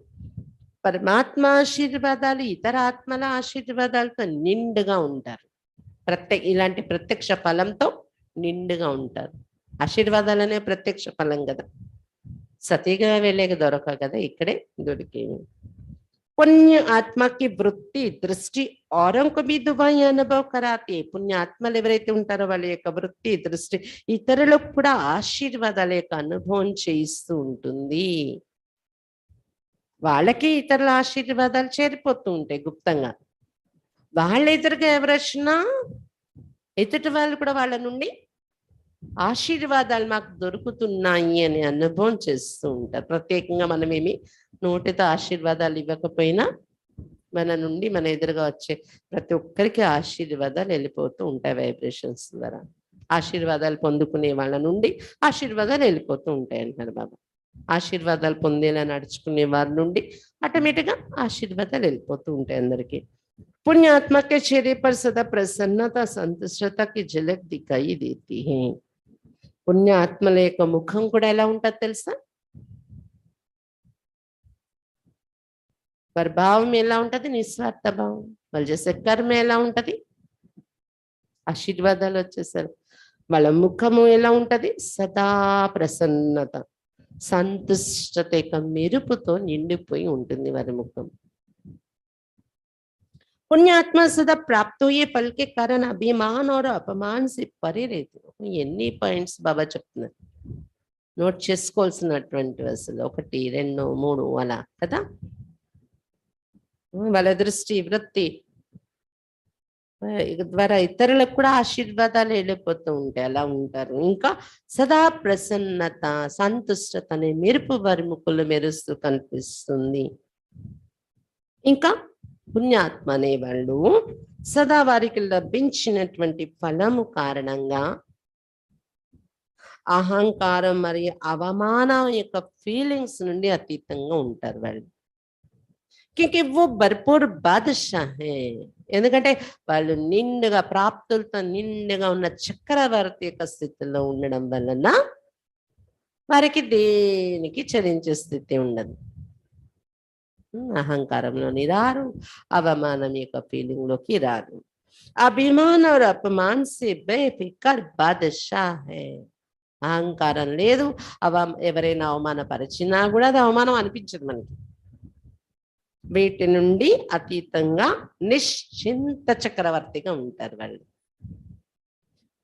పరమాత్మ ఆశీర్వాదాలు, ఇతర ఆత్మల ఆశీర్వాదాలతో నిండుగా ఉంటారు. ఇలాంటి ప్రత్యక్ష ఫలంతో నిండుగా ఉంటారు. ఆశీర్వాదాలు అనే ప్రత్యక్ష ఫలం కదా, సతీగా వెళ్ళేకి దొరక కదా, ఇక్కడే దొరికేవి. पुण्य आत्मा की वृत्ति दृष्टि औरों को भी दुआएं अनुभव कराती है. पुण्य ఆత్మలు ఎవరైతే ఉంటారో వాళ్ళ యొక్క వృత్తి దృష్టి ఇతరులకు కూడా ఆశీర్వాదాల యొక్క అనుభవం చేయిస్తూ ఉంటుంది. వాళ్ళకి ఇతరుల ఆశీర్వాదాలు చేరిపోతూ ఉంటాయి గుప్తంగా. వాళ్ళ ఎదురుగా ఎవరొచ్చినా ఎదుటి వాళ్ళు కూడా వాళ్ళ నుండి ఆశీర్వాదాలు మాకు దొరుకుతున్నాయి అనే అనుభవం చేస్తూ ఉంటారు. ప్రత్యేకంగా మనమేమి నోటితో ఆశీర్వాదాలు ఇవ్వకపోయినా మన నుండి మన ఎదురుగా వచ్చే ప్రతి ఒక్కరికి ఆశీర్వాదాలు వెళ్ళిపోతూ ఉంటాయి వైబ్రేషన్స్ ద్వారా. ఆశీర్వాదాలు పొందుకునే వాళ్ళ నుండి ఆశీర్వాదాలు వెళ్ళిపోతూ ఉంటాయి అంటారు బాబా. ఆశీర్వాదాలు పొందేలా నడుచుకునే వారి నుండి ఆటోమేటిక్గా ఆశీర్వాదాలు వెళ్ళిపోతూ ఉంటాయి అందరికీ. पुण्य आत्मा के चेहरे पर सदा प्रसन्नता संतुष्टता की झलक दिखाई देती है. पुण्य ఆత్మల యొక్క ముఖం కూడా ఎలా ఉంటుందో తెలుసా? వారి భావం ఎలా ఉంటది? నిస్వార్థ భావం. వాళ్ళు చేసే కర్మ ఎలా ఉంటది? ఆశీర్వాదాలు వచ్చేసారు. వాళ్ళ ముఖము ఎలా ఉంటది? సదా ప్రసన్నత, సంతుష్టత యొక్క మెరుపుతో నిండిపోయి ఉంటుంది వారి ముఖం. पुण्यात्मा सदा प्राप्त हुए फल के कारण अभिमान और अपमान से परे रहते हो. ఎన్ని పాయింట్స్ బాబా చెప్తున్నారు, నోట్ చేసుకోవాల్సినటువంటి అసలు 1 2 3 అలా కదా. వాళ్ళ దృష్టి వృత్తి ద్వారా ఇతరులకు కూడా ఆశీర్వాదాలు వెళ్ళిపోతూ ఉంటాయి, అలా ఉంటారు. ఇంకా సదా ప్రసన్నత, సంతుష్టత అనే మెరుపు వారి ముక్కులు మెరుస్తూ కనిపిస్తుంది. ఇంకా పుణ్యాత్మ అనేవాళ్ళు సదా వారికి లభించినటువంటి ఫలము కారణంగా అహంకారం మరియు అవమానం యొక్క ఫీలింగ్స్ నుండి అతీతంగా ఉంటారు వాళ్ళు. క్యూకి वो भरपूर बादशाह है. ఎందుకంటే వాళ్ళు నిండుగా ప్రాప్తులతో నిండుగా ఉన్న చక్రవర్తి యొక్క స్థితిలో ఉండడం వలన వారికి దేనికి చరించే స్థితి ఉండదు. అహంకారంలోని రారు, అవమానం యొక్క ఫీలింగ్ లోకి రారు. అభిమాన్ और अपमान से बेफिक्र बादशाह है. అహంకారం లేదు, ఎవరైనా అవమానపరిచినా కూడా అది అవమానం అనిపించదు మనకి. వీటి నుండి అతీతంగా నిశ్చింత చక్రవర్తిగా ఉంటారు వాళ్ళు.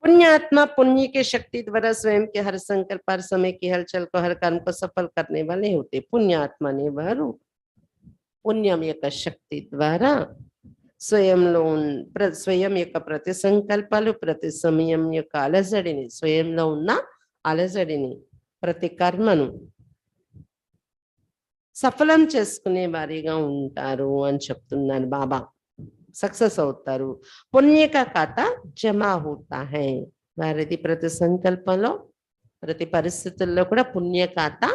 पुण्यात्मा पुण्य के शक्ति द्वारा स्वयं के हर संकल्प, हर समय की हलचल को, हर कर्म को सफल करने वाले होते. पुण्यात्मा ने वाరు పుణ్యం యొక్క శక్తి ద్వారా స్వయం యొక్క ప్రతి సంకల్పాలు, ప్రతి సమయం యొక్క అలజడిని, స్వయంలో ఉన్న అలజడిని, ప్రతి కర్మను సఫలం చేసుకునే వారిగా ఉంటారు అని చెప్తున్నారు బాబా. సక్సెస్ అవుతారు. పుణ్య కా ఖాతా జమా హోతా హై. వారిది ప్రతి సంకల్పంలో, ప్రతి పరిస్థితుల్లో కూడా పుణ్య ఖాతా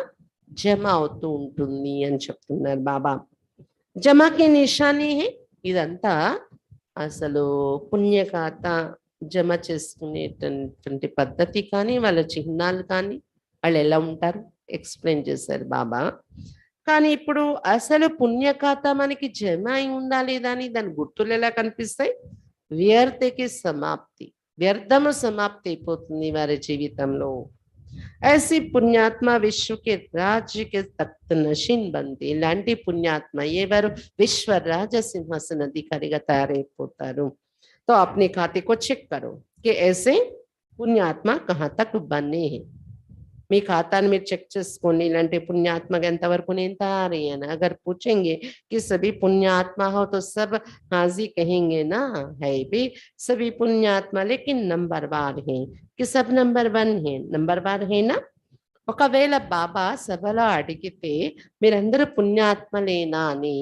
జమ అవుతూ ఉంటుంది అని చెప్తున్నారు బాబా. జమాకి నిశాని హై. ఇదంతా అసలు పుణ్య ఖాతా జమ చేసుకునేటటువంటి పద్ధతి కానీ, వాళ్ళ చిహ్నాలు కానీ, వాళ్ళు ఎలా ఉంటారు ఎక్స్ప్లెయిన్ చేశారు బాబా. కానీ ఇప్పుడు అసలు పుణ్య ఖాతా మనకి జమ అయి ఉందా లేదా అని దాని గుర్తులు ఎలా కనిపిస్తాయి? వ్యర్థకి సమాప్తి, వ్యర్థము సమాప్తి అయిపోతుంది వారి జీవితంలో. ऐसी పుణ్యాత్మ విశ్వ के राज्य के तख्त नशीन बनते. ఇలాంటి పుణ్యాత్మ ఎవరు విశ్వ రాజ సింహాసనాధికారిగా తయారైపోతారు. तो अपने खाते को चेक करो कि ऐसे पुण्यात्मा कहाँ तक बने हैं. మీ ఖాతాను మీరు చెక్ చేసుకోండి, ఇలాంటి పుణ్యాత్మగా ఎంతవరకు నేను తయారయ్యాను. अगर पूछेंगे कि सभी पुण्यात्मा हो तो सब हाजी कहेंगे ना, है भी सभी पुण्यात्मा, लेकिन नंबरवार है कि सब नंबर 1 है, नंबरवार है ना. ఒకవేళ బాబా సభలో అడిగితే మీరందరూ పుణ్యాత్మలేనా అని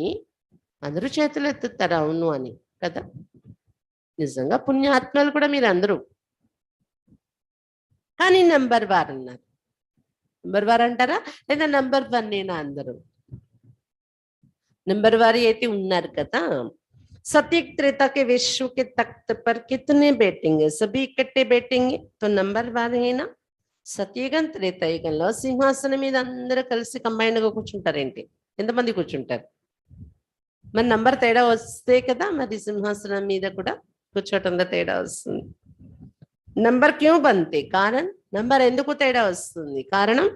అందరూ చేతులు ఎత్తుతారు అవును అని కదా. నిజంగా పుణ్యాత్మలు కూడా మీరు అందరూ, కానీ నంబర్ 1 అన్నారు. నంబర్ 1 అంటారా లేదా నంబర్ 1 నేనా? అందరూ నంబర్ 1 అయితే ఉన్నారు కదా. सत्य त्रेता के विश्व के तख्त पर कितने बैठेंगे? सभी इकट्ठे बैठेंगे तो नंबर 1 है ना. సత్యయుగం త్రేతాయుగంలో సింహాసనం మీద అందరూ కలిసి కంబైన్డ్ గా కూర్చుంటారేంటి? ఎంతమంది కూర్చుంటారు? మరి నంబర్ తేడా వస్తే కదా మరి సింహాసనం మీద కూడా కూర్చోటంలో తేడా వస్తుంది. నంబర్ క్యూ బంతే కారణం, నంబర్ ఎందుకు తేడా వస్తుంది? కారణం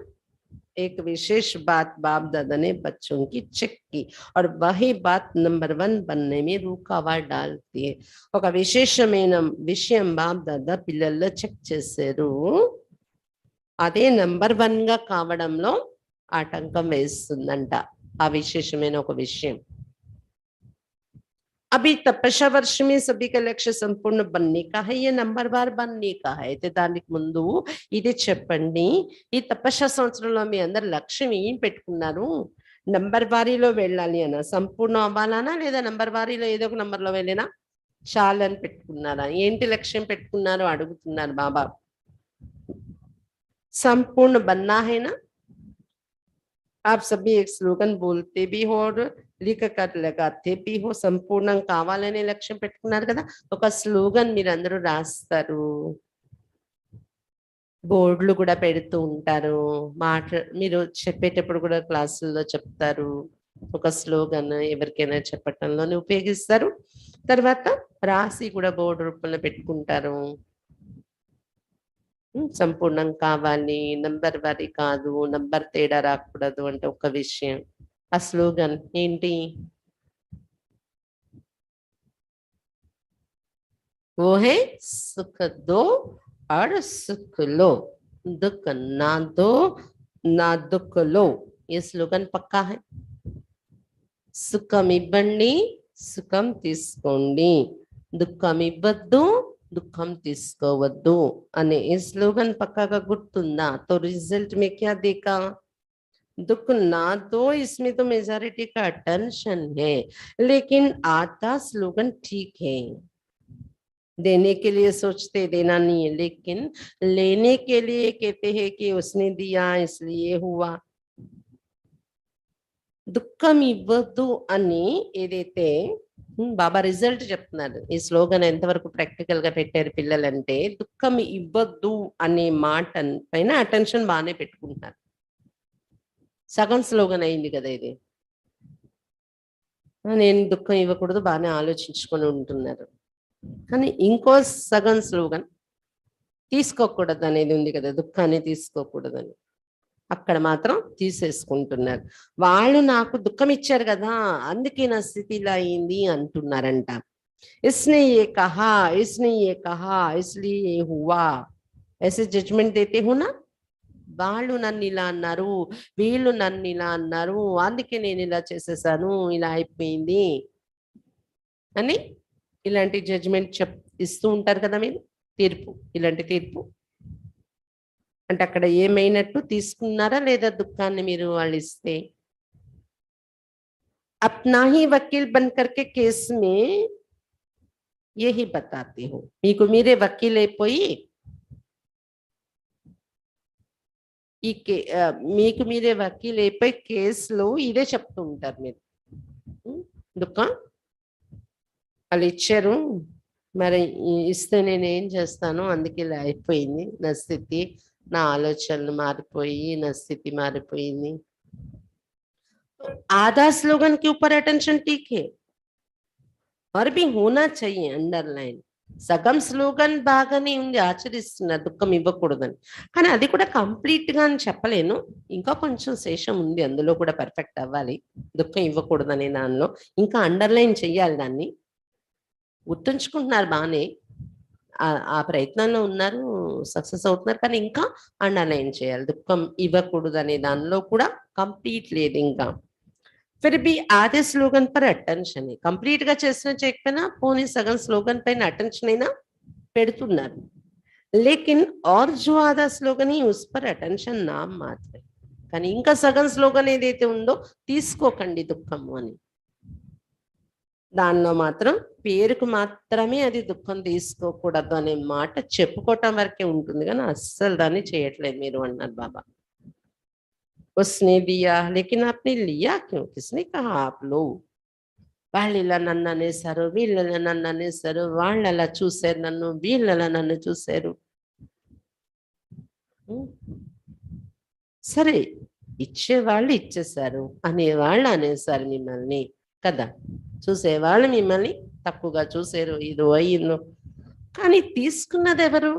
एक विशेष बात बाप दादा ने बच्चों की चेक की और वही बात नंबर 1 बनने में रुकावट डालती है. ఒక విశేషమైన విషయం బాప్ దాదా పిల్లల్లో చెక్ చేశారు, అదే నంబర్ 1 గా కావడంలో ఆటంకం వేస్తుందంట. ఆ విశేషమైన ఒక విషయం. अभी तपस्या वर्ष में सभी का लक्ष्य संपूर्ण बनने का है, ये नंबर 1 बनने का है. అయితే దానికి ముందు ఇది చెప్పండి, ఈ తపస్య సంవత్సరంలో మీ అందరు లక్ష్యం ఏం పెట్టుకున్నారు? నంబర్ వారీలో వెళ్ళాలి అనా, సంపూర్ణ అవ్వాలనా, లేదా నంబర్ వారీలో ఏదో ఒక నంబర్లో వెళ్ళినా చాలని పెట్టుకున్నారా? ఏంటి లక్ష్యం పెట్టుకున్నారో అడుగుతున్నారు బాబా. संपूर्ण बनना है ना. आप सभी एक स्लोगन बोलते भी हो और लिख कर लगाते भी हो. సంపూర్ణం కావాలనే లక్ష్యం పెట్టుకున్నారు కదా. ఒక స్లోగన్ మీరు అందరూ రాస్తారు, బోర్డులు కూడా పెడుతూ ఉంటారు, మీరు చెప్పేటప్పుడు కూడా క్లాసుల్లో చెప్తారు. ఒక స్లోగన్ ఎవరికైనా చెప్పటంలోనే ఉపయోగిస్తారు. తర్వాత రాసి కూడా బోర్డు రూపంలో పెట్టుకుంటారు. సంపూర్ణం కావాలి, నంబర్ వారీ కాదు, నంబర్ తేడా రాకూడదు అంటే ఒక విషయం. ఆ స్లోగన్ ఏంటి? वो है सुख दो और सुख लो, दुख ना दो ना दुख लो. ये स्लोगन पक्का है. సుఖం ఇవ్వండి, సుఖం తీసుకోండి, దుఃఖం ఇవ్వద్దు, दुखम తీసుకోవద్దు అనే ఈ स्लोगन పక్కాగా గుర్తుందా? तो रिजल्ट में क्या देखा? दुख ना दो, इसमें तो मेजॉरिटी का अटेंशन है, लेकिन आता स्लोगन ठीक है. देने के लिए सोचते देना नहीं है, लेकिन लेने के लिए कहते हैं कि उसने दिया इसलिए हुआ. దుఃఖం ఇవ్వద్దు అని ఏదైతే బాబా రిజల్ట్ చెప్తున్నారు. ఈ స్లోగన్ ఎంతవరకు ప్రాక్టికల్ గా పెట్టారు పిల్లలంటే, దుఃఖం ఇవ్వద్దు అనే మాట పైన అటెన్షన్ బాగానే పెట్టుకుంటున్నారు. సగం స్లోగన్ అయింది కదా ఇది. నేను దుఃఖం ఇవ్వకూడదు బాగానే ఆలోచించుకొని ఉంటున్నారు. కానీ ఇంకో సగం స్లోగన్ తీసుకోకూడదు అనేది ఉంది కదా, దుఃఖాన్ని తీసుకోకూడదని. అక్కడ మాత్రం తీసేసుకుంటున్నారు. వాళ్ళు నాకు దుఃఖం ఇచ్చారు కదా, అందుకే నా స్థితి ఇలా అయింది అంటున్నారంట. इसने ये कहा, इसने ये कहा, इसलिए ये हुआ, ऐसे जजमेंट देते हो ना. వాళ్ళు నన్ను ఇలా అన్నారు, వీళ్ళు నన్ను ఇలా అన్నారు, అందుకే నేను ఇలా చేసేసాను, ఇలా అయిపోయింది అని ఇలాంటి జడ్జిమెంట్ ఇస్తూ ఉంటారు కదా మీరు. తీర్పు, ఇలాంటి తీర్పు అంటే అక్కడ ఏమైనట్టు తీసుకున్నారా లేదా దుఃఖాన్ని మీరు వాళ్ళు ఇస్తే? अपना ही वकील बन करके केस में यही बताते हो. మీకు మీరే వకీల్ అయిపోయి మీకు మీరే వకీల్ అయిపోయి కేసులో ఇదే చెప్తూ ఉంటారు మీరు. దుఃఖం వాళ్ళు ఇచ్చారు, మరి ఇస్తే నేను ఏం చేస్తాను, అందుకే ఇలా అయిపోయింది నా స్థితి, నా ఆలోచనలు మారిపోయి నా స్థితి మారిపోయింది. आधा स्लोगन के ऊपर अटेंशन ठीक है और भी होना चाहिए अंडरलाइन. సగం స్లోగన్ బాగానే ఉంది, ఆచరిస్తున్నారు దుఃఖం ఇవ్వకూడదని. కానీ అది కూడా కంప్లీట్ గా అని చెప్పలేను, ఇంకా కొంచెం శేషం ఉంది, అందులో కూడా పర్ఫెక్ట్ అవ్వాలి. దుఃఖం ఇవ్వకూడదనే దానిలో ఇంకా అండర్లైన్ చెయ్యాలి, దాన్ని గుర్తుంచుకుంటున్నారు బాగానే, ఆ ప్రయత్నంలో ఉన్నారు, సక్సెస్ అవుతున్నారు. కానీ ఇంకా అండర్లైన్ చేయాలి, దుఃఖం ఇవ్వకూడదు అనే దానిలో కూడా కంప్లీట్ లేదు ఇంకా. फिर भी आधे स्लोगन पर अटेंशन है, कंप्लीट గా చేసిన చేయకపోయినా పోనీ సగం స్లోగన్ పైన అటెన్షన్ అయినా పెడుతున్నారు. लेकिन और जो आधा स्लोगन ही उस पर अटेंशन नाम మాత్రమే. కానీ ఇంకా సగం స్లోగన్ ఏదైతే ఉందో తీసుకోకండి దుఃఖము అని, దానిలో మాత్రం పేరుకు మాత్రమే అది దుఃఖం తీసుకోకూడదు అనే మాట చెప్పుకోవటం వరకే ఉంటుంది, కానీ అస్సలు దాన్ని చేయట్లేదు మీరు అన్నారు బాబా. उसने दिया लेकिन आपने लिया क्यों? किसने कहा आप लो? వాళ్ళు ఇలా నన్ను అనేసారు, వీళ్ళు నన్ను అనేసారు, వాళ్ళు అలా చూశారు నన్ను, వీళ్ళు అలా నన్ను చూశారు. సరే, ఇచ్చేవాళ్ళు ఇచ్చేసారు, అనేవాళ్ళు అనేసారు మిమ్మల్ని కదా, చూసేవాళ్ళు మిమ్మల్ని తక్కువగా చూసారు, ఇదో అయ్యిందో. కానీ తీసుకున్నది ఎవరు?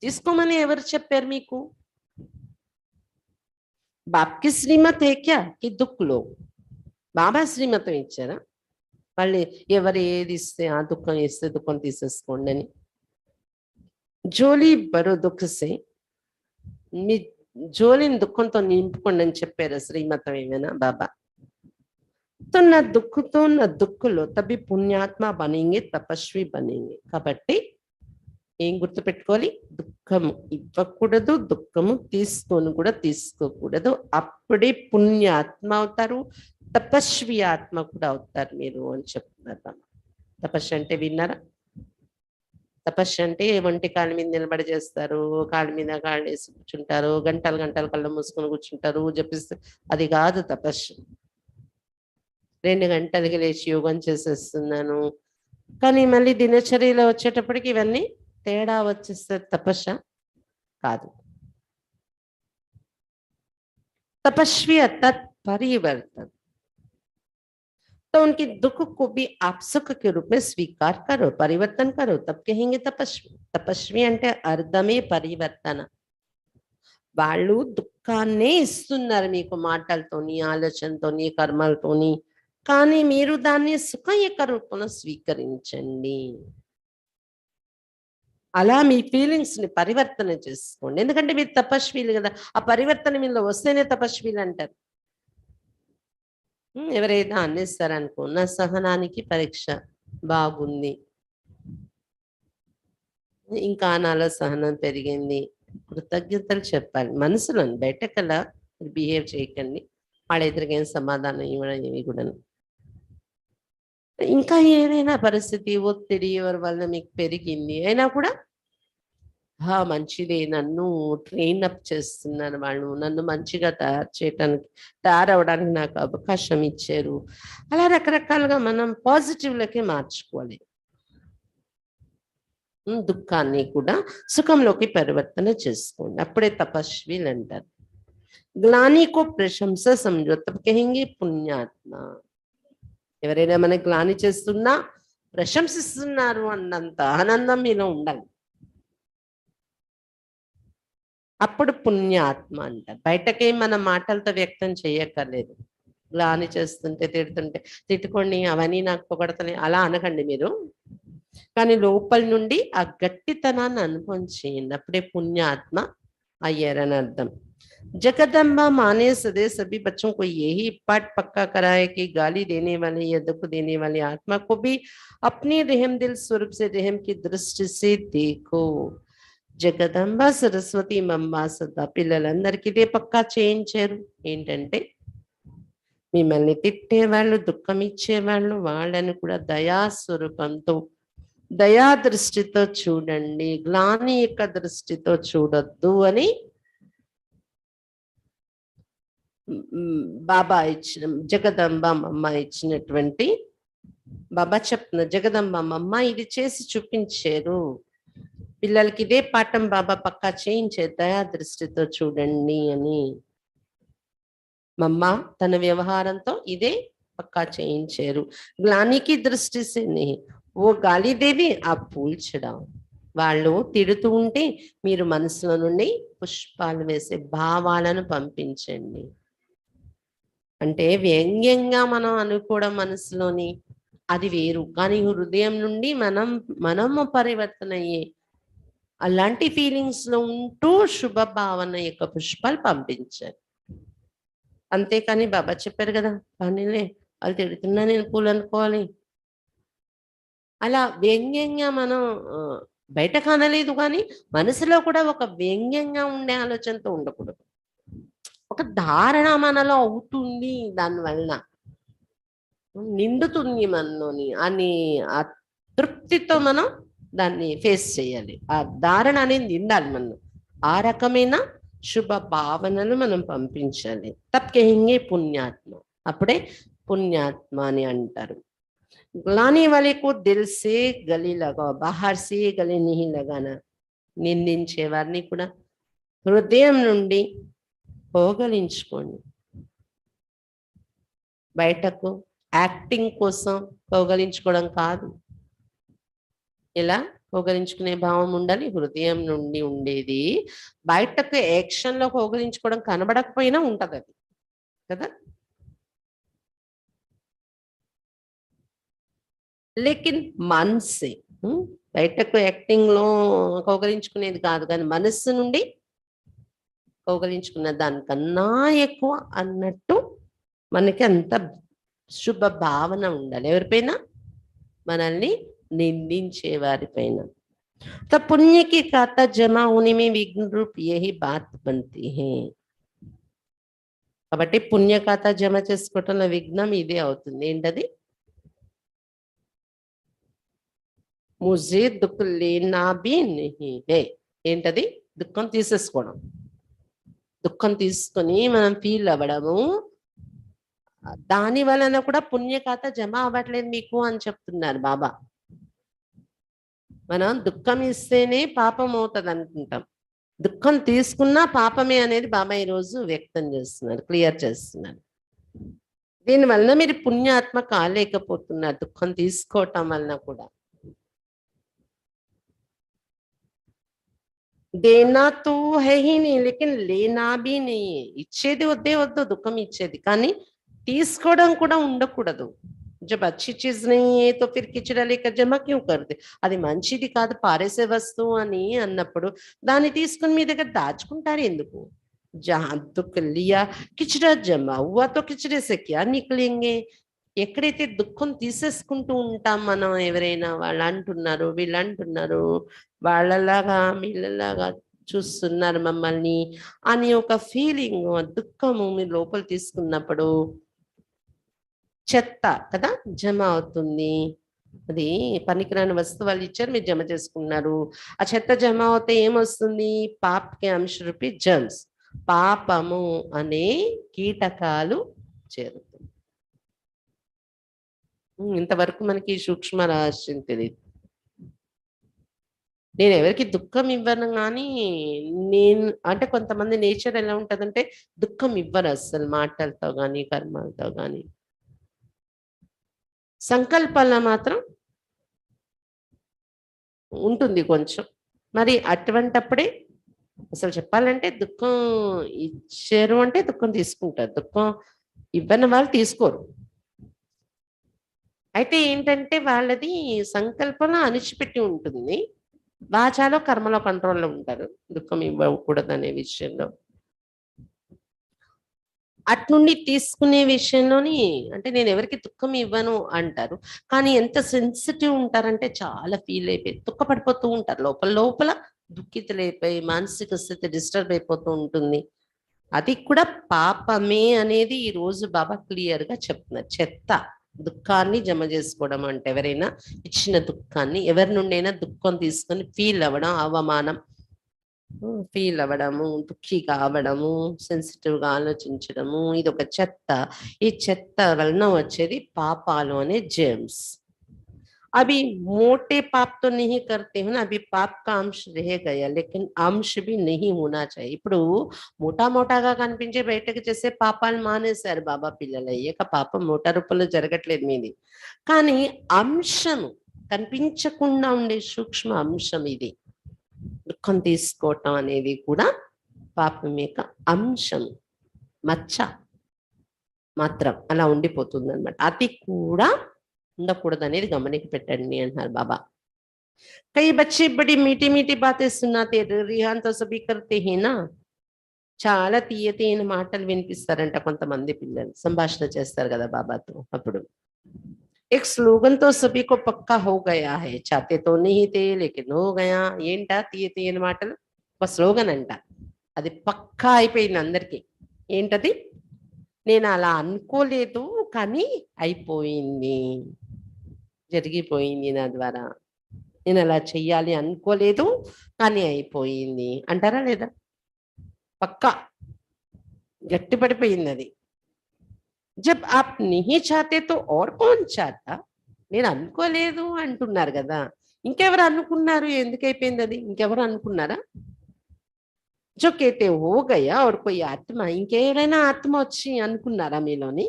తీసుకోమని ఎవరు చెప్పారు మీకు? బాప్కి శ్రీమత్ హే క్యా కి దుఃఖ్ లో? బాబా శ్రీమతం ఇచ్చారా? వాళ్ళు ఎవరు ఏది ఇస్తే ఆ దుఃఖం ఇస్తే దుఃఖం తీసేసుకోండి అని. జోలి బరో దుఃఖసే, మీ జోలిని దుఃఖంతో నింపుకోండి అని చెప్పారు శ్రీమతం ఏమైనా బాబా? तो न दुख तो न दुख लो, तभी पुण्यात्मा बनेंगे, तपस्वी बनेंगे. కాబట్టి ఏం గుర్తుపెట్టుకోవాలి? దుఃఖము ఇవ్వకూడదు, దుఃఖము తీసుకొని కూడా తీసుకోకూడదు. అప్పుడే పుణ్యాత్మ అవుతారు, తపస్వి ఆత్మ కూడా అవుతారు మీరు అని చెప్తున్నారు. తపస్సు అంటే విన్నారా? తపస్సు అంటే ఒంటి కాళ్ళ మీద నిలబడి చేస్తారు, కాళ్ళ మీద కాళ్ళు వేసి కూర్చుంటారు, గంటలు గంటలు కళ్ళు మూసుకొని కూర్చుంటారు, జపిస్తారు. అది కాదు తపస్సు. 2 గంటలకి లేచి యోగం చేసేస్తున్నాను, కానీ మళ్ళీ దినచర్యలో వచ్చేటప్పటికి ఇవన్నీ తేడా వచ్చేస్తే తపస్స కాదు. तपस्वी अर्थात परिवर्तन। तो उनकी दुख को भी आप सुख के रूप में स्वीकार करो, परिवर्तन करो, तब कहेंगे तपस्वी। तपस्वी అంటే అర్థమే పరివర్తన. వాళ్ళు దుఃఖాన్నే ఇస్తున్నారు మీకు మాటలతోని, ఆలోచనతోని, కర్మలతోని. కానీ మీరు దాన్ని సుఖం యొక్క రూపంలో స్వీకరించండి. అలా మీ ఫీలింగ్స్ ని పరివర్తన చేసుకోండి. ఎందుకంటే మీరు తపస్వీలు కదా, ఆ పరివర్తన మీలో వస్తేనే తపస్వీలు అంటారు. ఎవరైనా అనేస్తారనుకో, నా సహనానికి పరీక్ష బాగుంది, ఇంకా నాలో సహనం పెరిగింది, కృతజ్ఞతలు చెప్పాలి మనసులో, బయటకలా బిహేవ్ చేయకండి. వాళ్ళ ఎదురుగైన సమాధానం ఇవ్వడం ఇవి కూడాను. ఇంకా ఏదైనా పరిస్థితి, ఒత్తిడి ఎవరి వల్ల మీకు పెరిగింది అయినా కూడా, మంచిదే, నన్ను ట్రైన్ అప్ చేస్తున్నారు వాళ్ళు, నన్ను మంచిగా తయారవడానికి నాకు అవకాశం ఇచ్చారు. అలా రకరకాలుగా మనం పాజిటివ్లకే మార్చుకోవాలి. దుఃఖాన్ని కూడా సుఖంలోకి పరివర్తన చేసుకోండి, అప్పుడే తపస్వీలు అంటారు. గ్లాని కో ప్రశంస సమझो तब कहेंगे పుణ్యాత్మ. ఎవరైనా మనకి గ్లాని చేస్తున్నా ప్రశంసిస్తున్నారు అన్నంత ఆనందం మీలో ఉండాలి, అప్పుడు పుణ్యాత్మ అంటారు. బయటకే మన మాటలతో వ్యక్తం చేయక్కర్లేదు. గ్లాని చేస్తుంటే, తిడుతుంటే తిట్టుకోండి, అవన్నీ నాకు పొగడతలే అలా అనకండి మీరు. కానీ లోపల నుండి ఆ గట్టితనాన్ని అనుభవం చేయండి, అప్పుడే పుణ్యాత్మ అయ్యారని అర్థం. जगदम्बा माँ ने सदैव सभी बच्चों को यही पाठ पक्का कराया कि गाली देने वाले या दुख देने वाली आत्मा को भी अपने रहम दिल स्वरूप से रहम की दृष्टि से देखो. జగదంబ సరస్వతి మమ్మ సదా పిల్లలందరికీ ఇదే పక్కా చేయించారు. ఏంటంటే మిమ్మల్ని తిట్టేవాళ్ళు, దుఃఖం ఇచ్చేవాళ్ళు, వాళ్ళని కూడా దయాస్వరూపంతో, దయా దృష్టితో చూడండి, గ్లాని యొక్క దృష్టితో చూడొద్దు అని బాబా ఇచ్చిన, జగదంబ అమ్మ ఇచ్చినటువంటి, బాబా చెప్తున్న జగదంబ అమ్మ ఇది చేసి చూపించారు. పిల్లలకి ఇదే పాఠం బాబా పక్కా చేయించారు, దయా దృష్టితో చూడండి అని. మమ్మ తన వ్యవహారంతో ఇదే పక్కా చేయించారు. గ్లానికి దృష్టి సే నహీ, ఓ గాలిదేవి ఆ పూల్చడం. వాళ్ళు తిడుతూ ఉంటే మీరు మనసులో నుండి పుష్పాలు వేసే భావాలను పంపించండి. అంటే వ్యంగ్యంగా మనం అనుకోవడం మనసులోని అది వేరు, కానీ హృదయం నుండి మనము పరివర్తన అయ్యే అలాంటి ఫీలింగ్స్ లో ఉంటూ శుభ భావన యొక్క పుష్పాలు పంపించారు. అంతేకాని బాబా చెప్పారు కదా, పనిలే వాళ్ళు తిడుతున్నా నేను పూలు అనుకోవాలి, అలా వ్యంగ్యంగా మనం బయట కానలేదు, కానీ మనసులో కూడా ఒక వ్యంగ్యంగా ఉండే ఆలోచనతో ఉండకూడదు. ఒక ధారణ మనలో అవుతుంది, దానివలన నిండుతుంది మనలోని అని ఆ తృప్తితో మనం దాన్ని ఫేస్ చేయాలి. ఆ ధారణ అనేది నిండాలి మనం, ఆ రకమైన శుభ భావనలు మనం పంపించాలి. తప్ కహెంగే పుణ్యాత్మ, అప్పుడే పుణ్యాత్మ అని అంటారు. గ్లాని వాలే కో దిల్ సే గలి లగాओ, బాహర్ సే గలి నహీ లగానా. నిందించే వారిని కూడా హృదయం నుండి పోగలించుకోండి, బయటకు యాక్టింగ్ కోసం పోగలించుకోవడం కాదు. ఇలా పోగలించుకునే భావం ఉండాలి, హృదయం నుండి ఉండేది. బయటకు యాక్షన్ లో పోగలించుకోవడం కనబడకపోయినా ఉంటది అది కదా. లేకిన్ మనసే, బయటకు యాక్టింగ్ లో పోగలించుకునేది కాదు, కానీ మనస్సు నుండి పోగలించుకున్న దానికన్నా ఎక్కువ అన్నట్టు మనకి అంత శుభ భావన ఉండాలి ఎవరిపైన, మనల్ని నిందించే వారిపైన. तो पुण्य की खाता जमा होने में विघ्न रूप यही बात बनती है. కాబట్టి పుణ్య ఖాతా జమ చేసుకోవటంలో విఘ్నం ఇదే అవుతుంది. ఏంటది? ముజే దుఃఖ లేనా బి నహీ హై. ఏంటది? దుఃఖం తీసేసుకోవడం. దుఃఖం తీసుకొని మనం ఫీల్ అవ్వడము, దాని వలన కూడా పుణ్య ఖాతా జమ అవ్వట్లేదు మీకు అని చెప్తున్నారు బాబా. మనం దుఃఖం ఇస్తేనే పాపం అవుతుంది అనుకుంటాం, దుఃఖం తీసుకున్నా పాపమే అనేది బాబా ఈరోజు వ్యక్తం చేస్తున్నారు, క్లియర్ చేస్తున్నారు. దీనివల్ల మీరు పుణ్యాత్మ కాలేకపోతున్నారు దుఃఖం తీసుకోవటం వలన కూడా. దేనా తో హై హీ నీ లేకిన్ లేనా భీ నీ, ఇచ్చేది వద్దే వద్దు దుఃఖం ఇచ్చేది, కానీ తీసుకోవడం కూడా ఉండకూడదు. జబ్ అచ్చి చీజ్ నహీ హై తో ఫిర్ కిచడా లేకర్ జమా క్యూ కర్తే, అది మంచిది కాదు పారేసే వస్తువు అని అన్నప్పుడు దాన్ని తీసుకుని మీ దగ్గర దాచుకుంటారు ఎందుకు? జహా దుఃఖ లియా కిచడా జమా హువా తో కిచడే సే క్యా నికలేంగే. ఎక్కడైతే దుఃఖం తీసేసుకుంటూ ఉంటాం మనం, ఎవరైనా వాళ్ళు అంటున్నారు వీళ్ళు అంటున్నారు వాళ్ళలాగా వీళ్ళలాగా చూస్తున్నారు మమ్మల్ని అని ఒక ఫీలింగ్, దుఃఖము మీరు లోపల తీసుకున్నప్పుడు చెత్త కదా జమ అవుతుంది. అది పనికిరాని వస్తువులు ఇచ్చారు, మీరు జమ చేసుకున్నారు. ఆ చెత్త జమ అవుతే ఏమొస్తుంది? పాప్కి అంశ రూపి జర్మ్స్, పాపము అనే కీటకాలు చేరుతుంది. ఇంతవరకు మనకి సూక్ష్మ రహస్యం తెలియదు. నేను ఎవరికి దుఃఖం ఇవ్వను, కానీ నేను అంటే కొంతమంది నేచర్ ఎలా ఉంటదంటే దుఃఖం ఇవ్వరు అసలు, మాటలతో కానీ కర్మలతో కానీ. సంకల్పాల మాత్రం ఉంటుంది కొంచెం. మరి అటువంటప్పుడే అసలు చెప్పాలంటే దుఃఖం ఇచ్చారు అంటే దుఃఖం తీసుకుంటారు, దుఃఖం ఇవ్వని వాళ్ళు తీసుకోరు. అయితే ఏంటంటే వాళ్ళది సంకల్పంలో అణిచిపెట్టి ఉంటుంది, వాచాలో కర్మలో కంట్రోల్లో ఉంటారు దుఃఖం ఇవ్వకూడదు అనే విషయంలో. అట్నుండి తీసుకునే విషయంలోని అంటే నేను ఎవరికి దుఃఖం ఇవ్వను అంటారు, కానీ ఎంత సెన్సిటివ్ ఉంటారంటే చాలా ఫీల్ అయిపోయి దుఃఖపడిపోతూ ఉంటారు, లోపల లోపల దుఃఖితులైపోయి మానసిక స్థితి డిస్టర్బ్ అయిపోతూ ఉంటుంది. అది కూడా పాపమే అనేది ఈ రోజు బాబా క్లియర్ గా చెప్తున్నారు. చెత్త దుఃఖాన్ని జమ చేసుకోవడం అంటే ఎవరైనా ఇచ్చిన దుఃఖాన్ని, ఎవరి నుండైనా దుఃఖం తీసుకొని ఫీల్ అవ్వడం, అవమానం ఫీల్ అవ్వడము, దుఃఖి కావడము, సెన్సిటివ్ గా ఆలోచించడము, ఇది ఒక చెత్త. ఈ చెత్త వలన వచ్చేది పాపాలు అనే జెమ్స్. अभी मोटे पाप तो नहीं करते हो ना, अभी पाप का अंश रह गया, लेकिन अंश भी नहीं होना चाहिए. ఇప్పుడు మోటా మోటాగా కనిపించే బయటకు చేసే పాపాలు మానేశారు బాబా పిల్లలు. అయ్యాక పాపం మోటా రూపంలో జరగట్లేదు మీది, కానీ అంశం కనిపించకుండా ఉండే సూక్ష్మ అంశం ఇది. దుఃఖం తీసుకోవటం అనేది కూడా పాపం యొక్క అంశం, మచ్చ మాత్రం అలా ఉండిపోతుంది అనమాట. అది కూడా ఉండకూడదు అనేది గమనికి పెట్టండి అంటున్నారు బాబా. కై బచ్చే బడి మీఠీ మీఠీ బాతే సున్నాతే రిహాన్ తో సభీ కర్తే హే నా, చాలా తీయ తీయని మాటలు వినిపిస్తారంట కొంతమంది పిల్లలు, సంభాషణ చేస్తారు కదా బాబాతో. అప్పుడు एक स्लोगन तो सभी को पक्का हो गया है, चाहते तो नहीं थे लेकिन हो गया. ఏంటా తీయ తీయని మాటలు? ఒక స్లోగన్ అంట, అది పక్కా అయిపోయింది అందరికి. ఏంటది? నేను అలా అనుకోలేదు కానీ అయిపోయింది, జరిగిపోయింది నా ద్వారా. నేను అలా చెయ్యాలి అనుకోలేదు కానీ అయిపోయింది అంటారా లేదా? పక్కా గట్టిపడిపోయింది అది. జబ్ ఆప్ नहीं चाहते तो और कौन चाहता. నేను అనుకోలేదు అంటున్నారు కదా, ఇంకెవరు అనుకున్నారు? ఎందుకు అయిపోయింది అది? ఇంకెవరు అనుకున్నారా? जो कहते हो गया और कोई ఆత్మ, ఇంకెవరైనా ఆత్మ వచ్చి అనుకున్నారా మీలోని?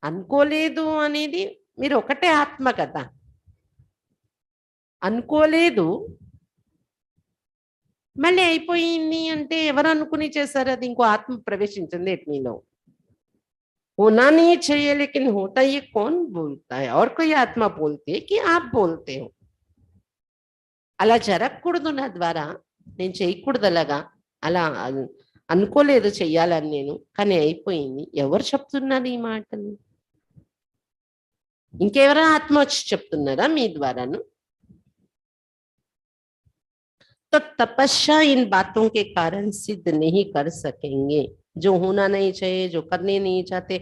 అనుకోలేదు అనేది మీరు ఒకటే ఆత్మ కదా, అనుకోలేదు మళ్ళీ అయిపోయింది అంటే ఎవరు అనుకుని చేశారు? అది ఇంకో ఆత్మ ప్రవేశించింది మీలో. होना नहीं चाहिए लेकिन होता ये कौन बोलता है? और कोई आत्मा बोलती है कि आप बोलते हो. అలా జరగకూడదు నా ద్వారా, నేను చేయకూడదు అలాగా. అలా అనుకోలేదు చెయ్యాలని నేను, కానీ అయిపోయింది. ఎవరు చెప్తున్నారు ఈ మాటలు? ఇంకెవరైనా ఆత్మ వచ్చి చెప్తున్నారా మీ ద్వారాను? तो तपस्या इन बातों के कारण सिद्ध नहीं कर सकेंगे. जो होना नहीं चाहिए, जो करने नहीं चाहते,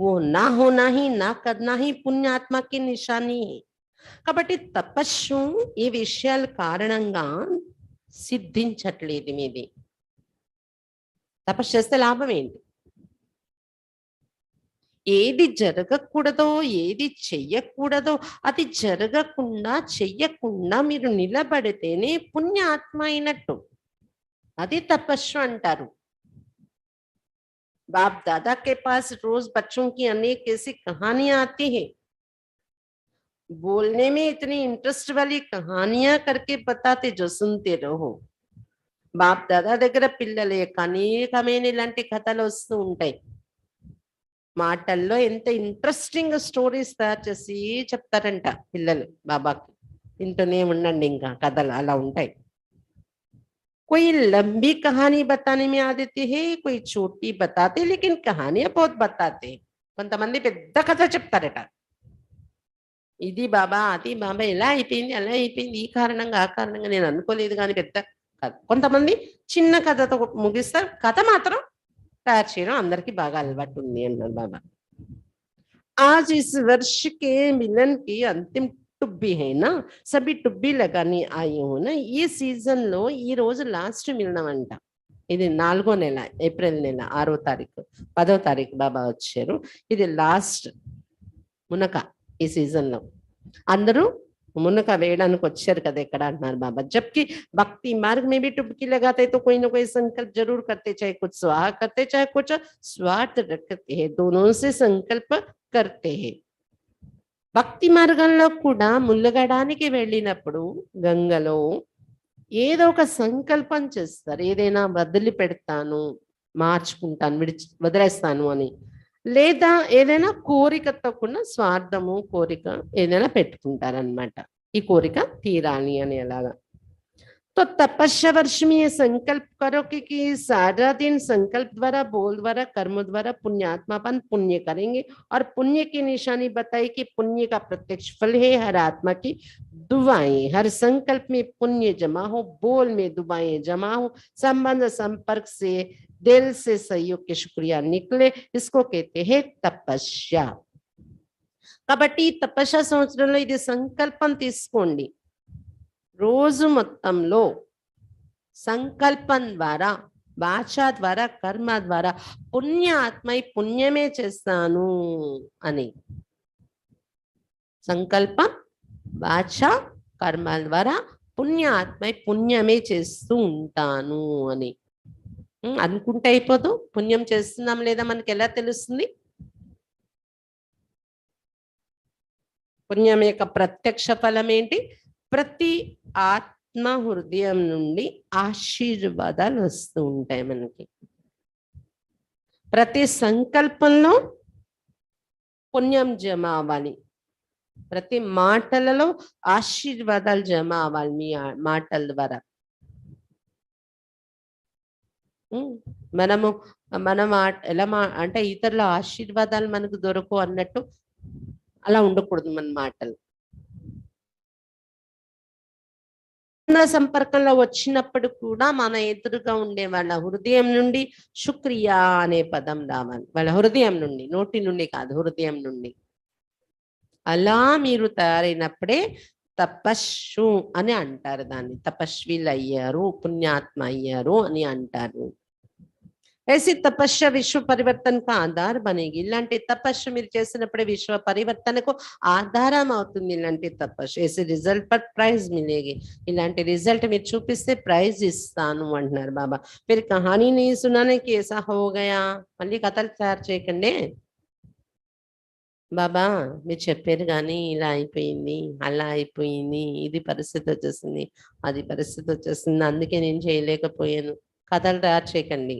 वो ना होना ही, ना करना ही पुण्य आत्मा की निशानी है. కాబట్టి తపస్సు ఈ విషయాల కారణంగా సిద్ధించట్లేదు మీది. తపస్సు చేస్తే లాభం ఏంటి? ఏది జరగకూడదో, ఏది చెయ్యకూడదో అది జరగకుండా చెయ్యకుండా మీరు నిలబడితేనే పుణ్య ఆత్మ అయినట్టు. అది తపస్సు అంటారు. बाप दादा के पास रोज बच्चों की अनेक ऐसी कहानियां आती है, बोलने में इतनी इंटरेस्ट वाली कहानियां करके बताते जो सुनते रहो. బాప్ దాదా దగ్గర పిల్లలు అనేకమైన ఇలాంటి కథలు వస్తూ ఉంటాయి. మాటల్లో ఎంత ఇంట్రెస్టింగ్ స్టోరీస్ తయారు చేసి చెప్తారంట పిల్లలు బాబాకి. వింటూనే ఉండండి ఇంకా కథలు అలా ఉంటాయి. कोई लंबी कहानी बताने में आदत है, कोई छोटी बताते, लेकिन कहानियां बहुत बताते. కొంతమంది పెద్ద కథ చెప్తారట. ఇది బాబా అది బాబా ఎలా అయిపోయింది అలా అయిపోయింది ఈ కారణంగా ఆ కారణంగా నేను అనుకోలేదు కానీ పెద్ద కథ. కొంతమంది చిన్న కథతో ముగిస్తారు. కథ మాత్రం तैयार చేయడం అందరికి బాగా అలవాటు ఉంది అన్నారు బాబా. आज इस वर्ष के मिलन की अंतिम टुब्बी है ना, सभी टुब्बी लगानी आई हूं ना. ఈ సీజన్ లో ఈ రోజు లాస్ట్ మిలనం అంట. ఇది 4వ నెల, ఏప్రిల్ నెల 6వ తారీఖు 10వ తారీఖు బాబా వచ్చారు. ఇది లాస్ట్ మునక ఈ సీజన్ లో. అందరూ मुनक వేయడానికి వచ్చారు కదా ఇక్కడ అంటున్నారు బాబా. जबकि भक्ति मार्ग में भी टुबकी लगाते तो कोई ना कोई संकल्प जरूर करते, चाहे कुछ स्वाहा करते चाहे कुछ स्वार्थ रखते हैं, दोनों से संकल्प करते हैं. భక్తి మార్గంలో కూడా ముల్లగడానికి వెళ్ళినప్పుడు గంగలో ఏదో ఒక సంకల్పం చేస్తారు. ఏదైనా వదిలి పెడతాను, మార్చుకుంటాను, వదిలేస్తాను అని. లేదా ఏదైనా కోరికతో కూడా స్వార్థము కోరిక ఏదైనా పెట్టుకుంటారనమాట. ఈ కోరిక తీరాలి అని అలాగా. तो तपस्या वर्ष में ये संकल्प करो कि सारा दिन संकल्प द्वारा, बोल द्वारा, कर्म द्वारा पुण्यात्मापन पुण्य करेंगे. और पुण्य की निशानी बताई कि पुण्य का प्रत्यक्ष फल है हर आत्मा की दुआएं. हर संकल्प में पुण्य जमा हो, बोल में दुआएं जमा हो, संबंध संपर्क से दिल से सहयोग के शुक्रिया निकले. इसको कहते हैं तपस्या. కాబట్టి తపస్య సంవత్సరంలో ఇది సంకల్పం తీసుకోండి. రోజు మొత్తంలో సంకల్పం ద్వారా, వాచ ద్వారా, కర్మ ద్వారా పుణ్య ఆత్మై పుణ్యమే చేస్తాను అని. సంకల్పం వాచ కర్మ ద్వారా పుణ్య ఆత్మై పుణ్యమే చేస్తూ ఉంటాను అని అనుకుంటే అయిపోదు. పుణ్యం చేస్తున్నాం లేదా మనకి ఎలా తెలుస్తుంది? పుణ్యం యొక్క ప్రత్యక్ష ఫలం ఏంటి? ప్రతి ఆత్మ హృదయం నుండి ఆశీర్వాదాలు వస్తూ ఉంటాయి మనకి. ప్రతి సంకల్పంలో పుణ్యం జమ అవ్వాలి. ప్రతి మాటలలో ఆశీర్వాదాలు జమ అవ్వాలి మీ మాటల ద్వారా. మనం ఎలా అంటే ఇతరుల ఆశీర్వాదాలు మనకు దొరకవు అన్నట్టు అలా ఉండకూడదు మన మాటలు. సంపర్కంలో వచ్చినప్పుడు కూడా మన ఎదురుగా ఉండే వాళ్ళ హృదయం నుండి శుక్రియా అనే పదం రావాలి. వాళ్ళ హృదయం నుండి, నోటి నుండి కాదు, హృదయం నుండి. అలా మీరు తయారైనప్పుడే తపస్సు అని అంటారు. దాన్ని తపస్విలు అయ్యారు, పుణ్యాత్మ అయ్యారు అని అంటారు. ऐसी तपस्या विश्व परिवर्तन का आधार बनेगी. इलांटी तपस्या మీరు చేసినప్పుడే విశ్వ పరివర్తనకు ఆధారం అవుతుంది. ఇలాంటి తపస్సు ऐसे रिजल्ट पर प्राइज मिलेगी. ఇలాంటి రిజల్ట్ మీరు చూపిస్తే ప్రైజ్ ఇస్తాను అంటున్నారు బాబా. फिर कहानी नहीं सुनाने की ऐसा हो गया. మళ్ళీ కథలు తయారు చేయకండి బాబా. మీరు చెప్పారు కానీ ఇలా అయిపోయింది, అలా అయిపోయింది, ఇది పరిస్థితి వచ్చేసింది, అది పరిస్థితి వచ్చేసింది, అందుకే నేను చేయలేకపోయాను. కథలు తయారు చేయకండి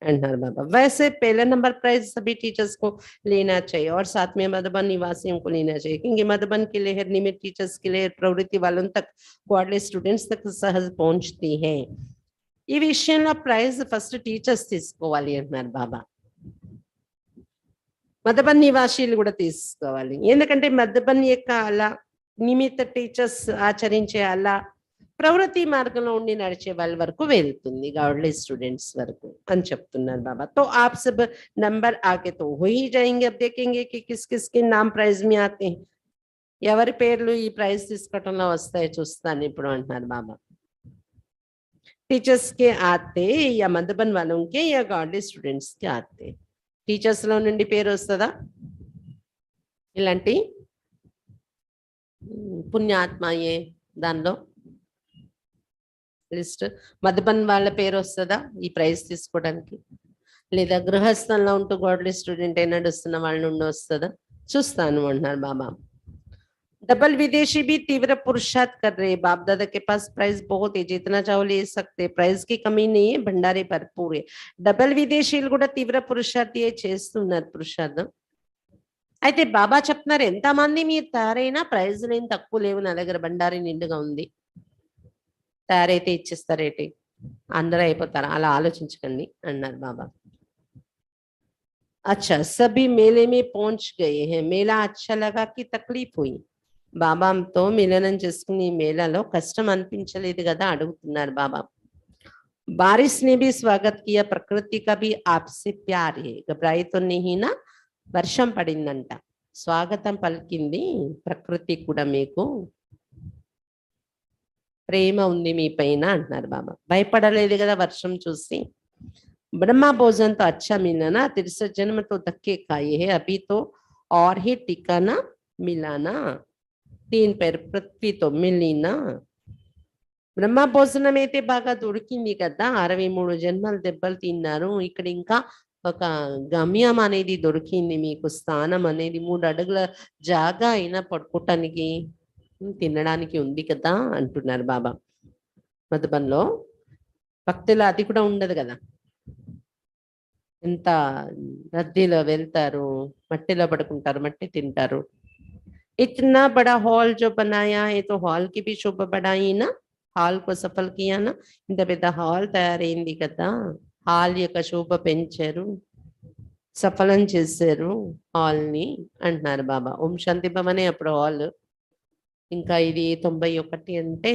अंटार बाबा. वैसे पहला नंबर प्राइज सभी टीचर्स को लेना चाहिए और साथ में मधुबन निवासियों को लेना चाहिए, क्योंकि मधुबन की लहर नियमित टीचर्स की लहर प्रवृत्ति वालों तक, गॉडलेस स्टूडेंट्स तक सहज पहुंचती है. ఈ విషయంలో ప్రైజ్ ఫస్ట్ టీచర్స్ తీసుకోవాలి అంటున్నారు బాబా. మధుబన్ నివాసీలు కూడా తీసుకోవాలి. ఎందుకంటే మధుబన్ యొక్క అలా నిమిత్త టీచర్స్ ఆచరించే అలా ప్రవృత్తి మార్గంలో ఉండి నడిచే వాళ్ళ వరకు వెళ్తుంది, गॉडलेस स्टूडेंट्स వరకు అని చెప్తున్నారు బాబా. तो आप सब नंबर आगे तो हो ही जाएंगे. अब देखेंगे कि किस किस के नाम प्राइज में आते हैं. ఎవరి పేర్లు ఈ ప్రైజ్ తీసుకోవటంలో వస్తాయో చూస్తాను ఇప్పుడు అంటున్నారు బాబా. టీచర్స్ के आते या मधुबन वालों के या गॉडलेस स्टूडेंट्स के आते. టీచర్స్ లో నుండి పేరు వస్తుందా? ఇలాంటి పుణ్యాత్మయే దానిలో లిస్ట్? మధుబన్ వాళ్ళ పేరు వస్తుందా ఈ ప్రైజ్ తీసుకోవడానికి? లేదా గృహస్థంలో ఉంటూ గోడ్లీ స్టూడెంట్ అయినా నడుస్తున్న వాళ్ళ నుండి వస్తుందా? చూస్తాను అంటున్నారు బాబా. डबल विदेशी भी तीव्र पुरुषार्थ कर रहे हैं। बाप दादा के पास प्राइस बहुत है, जितना चाहो ले सकते, प्राइस की कमी नहीं है, भंडारे भरपूर है. డబల్ విదేశీయులు కూడా తీవ్ర పురుషార్థి చేస్తున్నారు పురుషార్థం. అయితే బాబా చెప్తున్నారు ఎంతమంది మీరు తయారైనా ప్రైజ్లు ఏం తక్కువ లేవు, నా దగ్గర బండారి నిండుగా ఉంది, తయారైతే ఇచ్చేస్తారేటి, అందరూ అయిపోతారు, అలా ఆలోచించకండి అన్నారు బాబా. अच्छा सभी मेले में पहुंच गए हैं, मेला अच्छा लगा कि तकलीफ हुई? బాబాతో మిలనం చేసుకుని మేళలో కష్టం అనిపించలేదు కదా అడుగుతున్నారు బాబా. बारिश ने भी स्वागत किया, प्रकृति का भी आपसे प्यार है, घबराई तो नहीं ना? వర్షం పడిందంట, స్వాగతం పలికింది ప్రకృతి కూడా, మీకు ప్రేమ ఉంది మీ పైన అంటున్నారు బాబా. భయపడలేదు కదా వర్షం చూసి. ब्रह्मा भोजन तो अच्छा मिला ना, 63 जन्म तो धक्के खाए है, अभी तो और ही टिकाना मिलाना, 3 पैर पृथ्वी तो मिली ना. బ్రహ్మ భోజనం అయితే బాగా దొరికింది కదా, 63 జన్మలు దెబ్బలు తిన్నారు, ఇక్కడ ఇంకా ఒక గమ్యం అనేది దొరికింది మీకు, స్థానం అనేది 3 అడుగుల జాగా అయినా పడుకోవటానికి తినడానికి ఉంది కదా అంటున్నారు బాబా. మధుబన్లో భక్తులు అది కూడా ఉండదు కదా, ఎంత రద్దీలో వెళ్తారు, మట్టిలో పడుకుంటారు, మట్టి తింటారు. इतना बड़ा हॉल जो बनाया है तो हॉल की भी शोभा बढ़ाई ना, హాల్ को सफल किया ना. ఇంత పెద్ద హాల్ తయారైంది కదా, హాల్ యొక్క శోభ పెంచారు, సఫలం చేశారు హాల్ ని అంటున్నారు బాబా. ఓం శాంతి భవనే అప్పుడు హాల్, ఇంకా ఇది 91 అంటే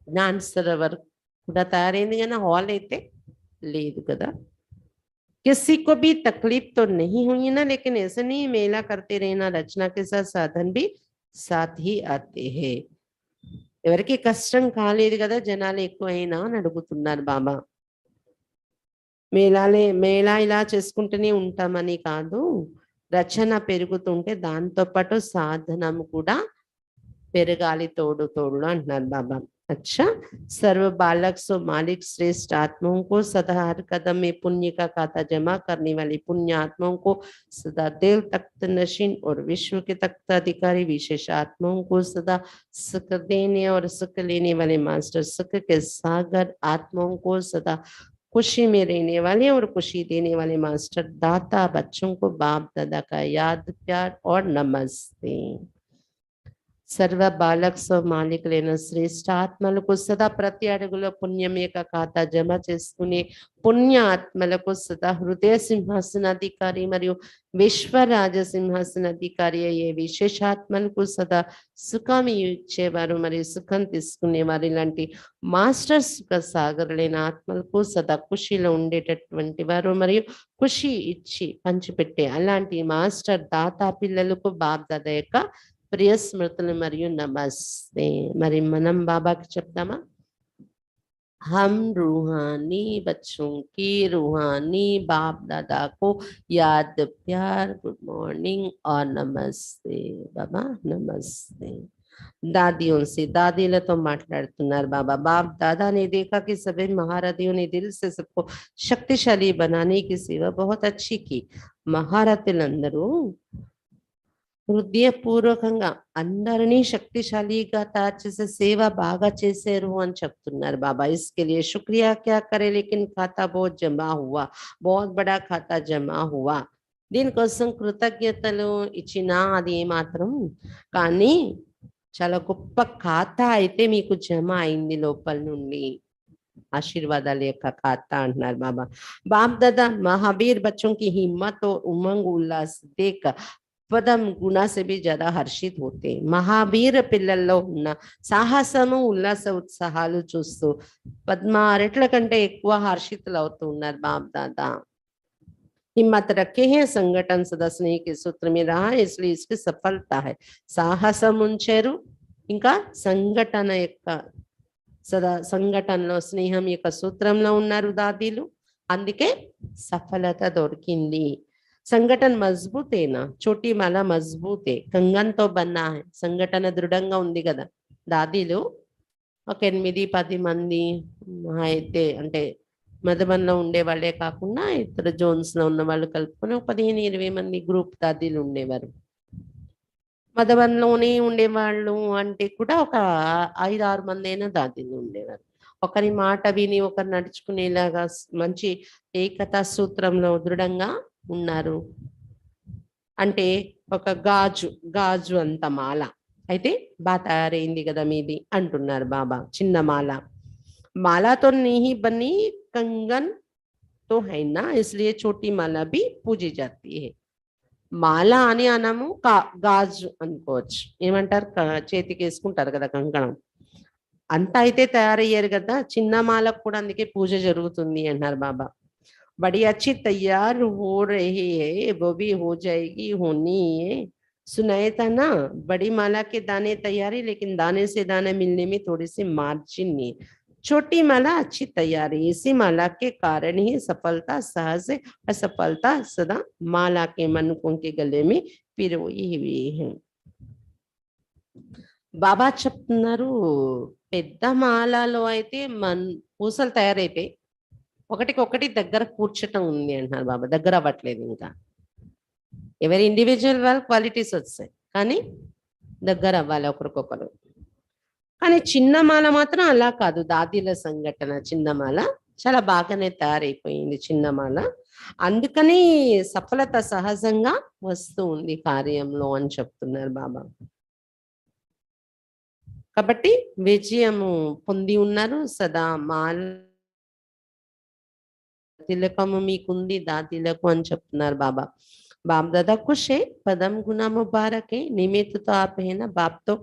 జ్ఞాన్ సరోవర్ కూడా తయారైంది కానీ హాల్ అయితే లేదు కదా. किसी को भी तकलीफ तो नहीं हुई ना, लेकिन ऐसा नहीं मेला करते रहना, रचना के साथ साधन भी साथ ही आते हैं. ఎవరికి కష్టం కాలేదు కదా జనాలు ఎక్కువైనా అని అడుగుతున్నారు బాబా. మేళా ఇలా చేసుకుంటూనే ఉంటామని కాదు, రచన పెరుగుతుంటే దాంతో పాటు సాధనం కూడా పెరగాలి తోడు తోడు అంటున్నారు బాబా. अच्छा सर्व बालक सो मालिक श्रेष्ठ आत्माओं को सदा हर कदम में पुण्य का खाता जमा करने वाली पुण्य आत्माओं को सदा देव तख्त नशीन और विश्व के तख्त अधिकारी विशेष आत्माओं को सदा सुख देने और सुख लेने वाले मास्टर सुख के सागर आत्माओं को सदा खुशी में रहने वाले और खुशी देने वाले मास्टर दाता बच्चों को बाप दादा का याद प्यार और नमस्ते. సర్వ బాలక్ స్వ మాలికులైన శ్రేష్ఠ ఆత్మలకు సదా ప్రతి అడుగులో పుణ్యం యొక్క ఖాతా జమ చేసుకునే పుణ్య ఆత్మలకు సదా హృదయ సింహాసనాధికారి మరియు విశ్వరాజ సింహాసనాధికారి అయ్యే విశేషాత్మలకు సదా సుఖం ఇచ్చేవారు మరియు సుఖం తీసుకునేవారు ఇలాంటి మాస్టర్ సుఖ సాగరులైన ఆత్మలకు సదా ఖుషిలో ఉండేటటువంటి వారు మరియు ఖుషి ఇచ్చి పంచిపెట్టే అలాంటి మాస్టర్ దాతా పిల్లలకు బాప్ దాదా యొక్క ప్రియ స్మృతులు మరియు నమస్తే. మరి మనం బాబాకి చెప్తామా? हम रूहानी बच्चों की रूहानी बाप दादा को याद प्यार गुड मॉर्निंग और नमस्ते बाबा नमस्ते. दादियों से दादीలతో మాట్లాడుతున్నారు బాబా. बाप दादा ने देखा कि सभी महारथियों ने दिल से सबको शक्तिशाली बनाने की सेवा बहुत अच्छी की. మహారథులందరూ హృదయపూర్వకంగా అందరినీ శక్తిశాలిగా తయారు చేసే సేవ బాగా చేశారు అని చెప్తున్నారు బాబా. इसके लिए शुक्रिया क्या करे, लेकिन खाता बहुत जमा हुआ, बहुत बड़ा खाता जमा हुआ. దీనికోసం కృతజ్ఞతలు ఇచ్చినా అది ఏమాత్రం కానీ చాలా గొప్ప ఖాతా అయితే మీకు జమ అయింది లోపల నుండి, आशीर्वादाल యొక్క खाता అంటున్నారు బాబా. बाप दादा महावीर बच्चों की हिम्मत और उमंग उल्लास देख పదం గుణ से भी ज्यादा హర్షిత్ होते. మహావీర పిల్లల్లో ఉన్న సాహసము ఉల్లాస ఉత్సాహాలు చూస్తూ పద్మ రెట్ల కంటే ఎక్కువ హర్షితులు అవుతూ ఉన్నారు బాప్ దాదా. हिम्मत रखे हैं, संगठन सदा स्नेह के सूत्र में रहा है, इसलिए इसकी सफलता है. సాహసం ఉంచారు, ఇంకా సంఘటన యొక్క సదా సంఘటనలో స్నేహం యొక్క సూత్రంలో ఉన్నారు దాదీలు, అందుకే సఫలత దొరికింది. సంఘటన మజబూతేనా, చోటి మాల మజబూతే కంగన్తో బన్నా హై, సంఘటన దృఢంగా ఉంది కదా. దాదీలు ఒక 8-10 మంది అయితే అంటే మధుబన్లో ఉండే వాళ్ళే కాకుండా ఇతర జోన్స్లో ఉన్న వాళ్ళు కలుపుకొని 15-20 మంది గ్రూప్ దాదీలు ఉండేవారు. మధుబన్లోనే ఉండేవాళ్ళు అంటే కూడా ఒక 5-6 మంది అయినా దాదీలు ఉండేవారు. ఒకరి మాట విని ఒకరు నడుచుకునేలాగా మంచి ఏకతా సూత్రంలో దృఢంగా ఉన్నారు. అంటే ఒక గాజు అంత మాల అయితే బాగా తయారైంది కదా మీది అంటున్నారు బాబా. చిన్న మాల మాలాతో नहीं बनी कंगन तो है ना, इसलिए छोटी माला भी पूजी जाती है. మాల అని అనము గాజు అనుకోవచ్చు. ఏమంటారు చేతికి వేసుకుంటారు కదా కంకణం. అంత అయితే తయారయ్యారు కదా, చిన్న మాలకు కూడా అందుకే పూజ జరుగుతుంది అన్నారు బాబా. बड़ी अच्छी तैयार हो रही है, वो भी हो जाएगी, होनी है. सुनाए था ना, बड़ी माला के दाने तैयारी, लेकिन दाने से दाने मिलने में थोड़ी सी मार्जिन नहीं. छोटी माला अच्छी तैयारी, इसी माला के कारण ही सफलता सहज है, असफलता सदा माला के मनकों के गले में पिरोई हुई है. బాబా చెప్తున్నారు పెద్ద మాలలో అయితే పూసలు తయారైతే ఒకటికొకటి దగ్గర కూర్చటం ఉంది అంటున్నారు బాబా. దగ్గర అవ్వట్లేదు ఇంకా. ఎవరి ఇండివిజువల్ వాళ్ళ క్వాలిటీస్ వచ్చాయి కానీ దగ్గర అవ్వాలి ఒకరికొకరు. కానీ చిన్నమాల మాత్రం అలా కాదు. దాదీల సంఘటన చిన్నమాల చాలా బాగానే తయారైపోయింది చిన్నమాల. అందుకని సఫలత సహజంగా వస్తూ ఉంది కార్యంలో అని చెప్తున్నారు బాబా. కాబట్టి విజయము పొంది ఉన్నారు. సదా మాల తిలకము మీకుంది దాదీలకు అని చెప్తున్నారు బాబా. बाप दादा खुश है, पदम गुना मुबारक है, निमित्त तो आप है ना, बाप तो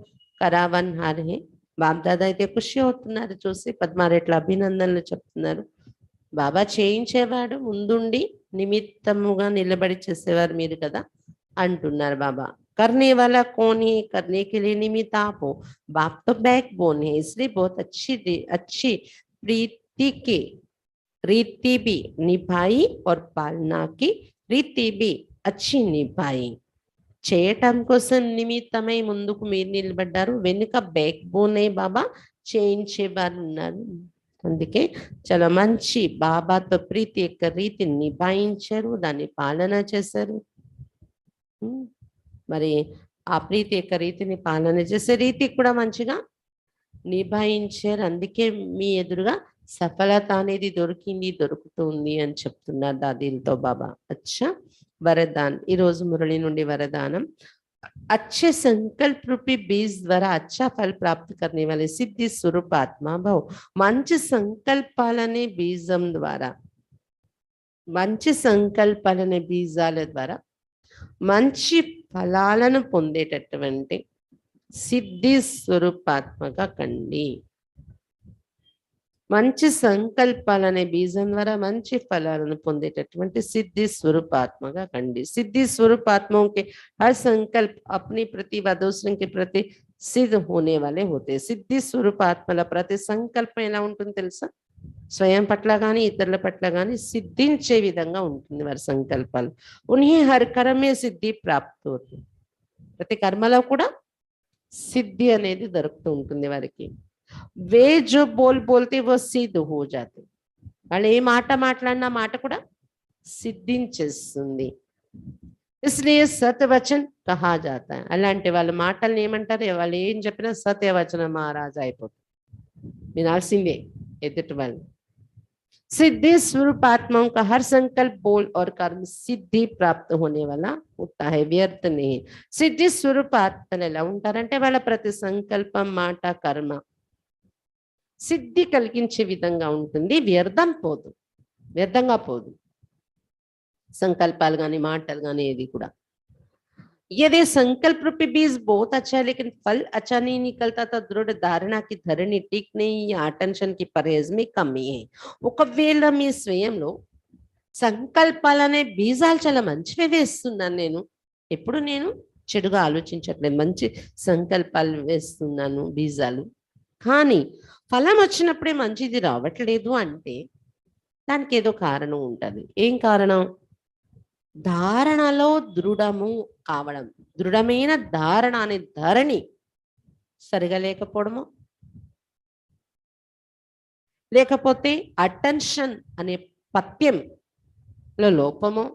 करावन हार है. బాప్ దాదా అయితే ఖుషి అవుతున్నారు చూసి. పద్మారెట్ల అభినందనలు చెప్తున్నారు. బాబా చేయించేవాడు, ముందుండి నిమిత్తముగా నిలబడి చేసేవారు మీరు కదా అంటున్నారు బాబా. करने वाला कौन है, करने के लिए निमित्त आप हो. बाप तो बैकबोन है, इसलिए बहुत अच्छी प्रीति की रीति भी निभाई और पालना की रीति भी अच्छी निभाई. చేయటం కోసం నిమిత్తమై ముందుకు మీరు నిలబడ్డారు, వెనుక బ్యాక్ బోనే బాబా చేయించేవారు ఉన్నారు. అందుకే చాలా మంచి బాబాతో ప్రీతి యొక్క రీతిని నిభాయించారు, దాన్ని పాలన చేశారు. మరి ఆ ప్రీతి యొక్క రీతిని పాలన చేసే రీతి కూడా మంచిగా నిభాయించారు. అందుకే మీ ఎదురుగా సఫలత అనేది దొరుకుతుంది అని చెప్తున్నారు దాదీలతో బాబా. అచ్చా వరదాన్ ఈ రోజు మురళి నుండి వరదానం. अच्छे संकल्प रूपी बीज द्वारा अच्छा फल प्राप्त करने वाले सिद्धि स्वरूप आत्मा भाव. మంచి సంకల్పాలనే బీజం ద్వారా, మంచి సంకల్పాలనే బీజాల ద్వారా మంచి ఫలాలను పొందేటటువంటి సిద్ధి స్వరూపాత్మగా కండి. మంచి సంకల్పాలనే బీజం ద్వారా మంచి ఫలాలను పొందేటటువంటి సిద్ధి స్వరూపాత్మగా కండి. సిద్ధి स्वरूपात्माओं के हर संकल्प अपनी प्रति व दूसरे के प्रति सिद्ध होने वाले होते. సిద్ధి స్వరూపాత్మల ప్రతి సంకల్పం ఎలా ఉంటుంది తెలుసా? స్వయం పట్ల కానీ ఇతరుల పట్ల కానీ సిద్ధించే విధంగా ఉంటుంది వారి సంకల్పాలు. उन्हें हर कर्म में सिद्धि प्राप्त होती. ప్రతి కర్మలో కూడా సిద్ధి అనేది దొరుకుతూ ఉంటుంది వారికి. वे जो बोलते वो सिद्ध हो जाते. వాళ్ళు ఏ మాట మాట్లాడినా మాట కూడా సిద్ధించేస్తుంది. इसलिए सत्यवचन कहा जाता है. అలాంటి వాళ్ళ మాటల్ని ఏమంటారు? వాళ్ళు ఏం చెప్పినా సత్యవచన మహారాజా అయిపోతుంది, వినాల్సిందే ఎదుటి వాళ్ళు. सिद्धि स्वरूप आत्माओं का हर संकल्प बोल और कर्म सिद्धि प्राप्त होने वाला होता है, व्यर्थ नहीं. सिद्धि स्वरूप आत्मలు ఎలా ఉంటారంటే వాళ్ళ ప్రతి సంకల్పం మాట కర్మ సిద్ధి కలిగించే విధంగా ఉంటుంది, వ్యర్థంగా పోదు. సంకల్పాలు కానీ మాటలు కానీ ఏది కూడా. यदि संकल्प रूपी बीज बहुत अच्छा है लेकिन फल अच्छा नहीं निकलता तो दृढ़ धारणा की धरणी टिक नहीं या अटेंशन की परहेज में कमी है. ఒకవేళ మీ స్వయంలో సంకల్పాలనే బీజాలు చాలా మంచివే వేస్తున్నాను, నేను చెడుగా ఆలోచించట్లేదు, మంచి సంకల్పాలు వేస్తున్నాను బీజాలు, కానీ ఫలం వచ్చినప్పుడే మంచిది రావట్లేదు అంటే దానికి ఏదో కారణం ఉంటుంది. ఏం కారణం? ధారణలో దృఢము కావడం, దృఢమైన ధారణ అనే ధరణి సరిగా లేకపోవడము, లేకపోతే అటెన్షన్ అనే పత్యంలో లోపము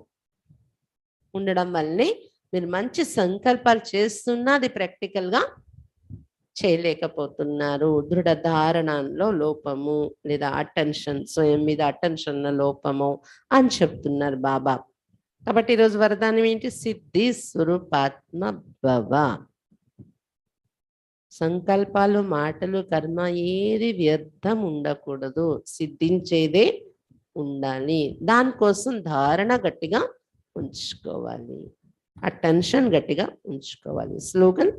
ఉండడం వల్లనే మీరు మంచి సంకల్పాలు చేస్తున్నా అది ప్రాక్టికల్గా చేయలేకపోతున్నారు. దృఢ ధారణలో లోపము లేదా అటెన్షన్, స్వయం మీద అటెన్షన్ల లోపము అని చెప్తున్నారు బాబా. కాబట్టి ఈరోజు వరదానం ఏంటి? సిద్ధి స్వరూపాత్మ భవ. సంకల్పాలు, మాటలు, కర్మ ఏది వ్యర్థం ఉండకూడదు, సిద్ధించేదే ఉండాలి. దానికోసం ధారణ గట్టిగా ఉంచుకోవాలి, అటెన్షన్ గట్టిగా ఉంచుకోవాలి. స్లోగన్,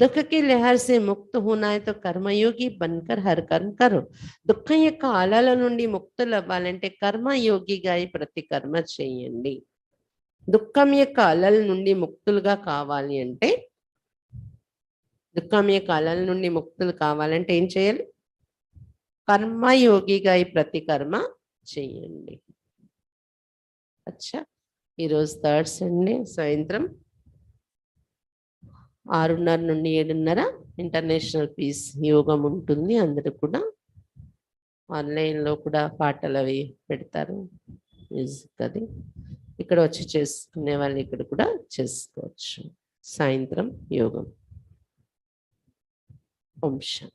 दुख की लहर से मुक्त होना है तो कर्मयोगी बनकर हर कर्म करो. దుఃఖం యొక్క అలల నుండి ముక్తులు అవ్వాలంటే కర్మయోగిగా అయి ప్రతి కర్మ చేయండి. దుఃఖం యొక్క అలల నుండి ముక్తులుగా కావాలి అంటే, దుఃఖం యొక్క అలల నుండి ముక్తులు కావాలంటే ఏం చేయాలి? కర్మయోగిగా అయి ప్రతి కర్మ చేయండి. అచ్చా, ఈరోజు థర్డ్ సండే సాయంత్రం 6:30 నుండి 7:30 ఇంటర్నేషనల్ పీస్ యోగం ఉంటుంది. అందరూ కూడా ఆన్లైన్లో కూడా పాటలు అవి పెడతారు, మ్యూజిక్ అది. ఇక్కడ వచ్చి చేసుకునే వాళ్ళు ఇక్కడ కూడా చేసుకోవచ్చు. సాయంత్రం యోగం. ఓం శాంతి.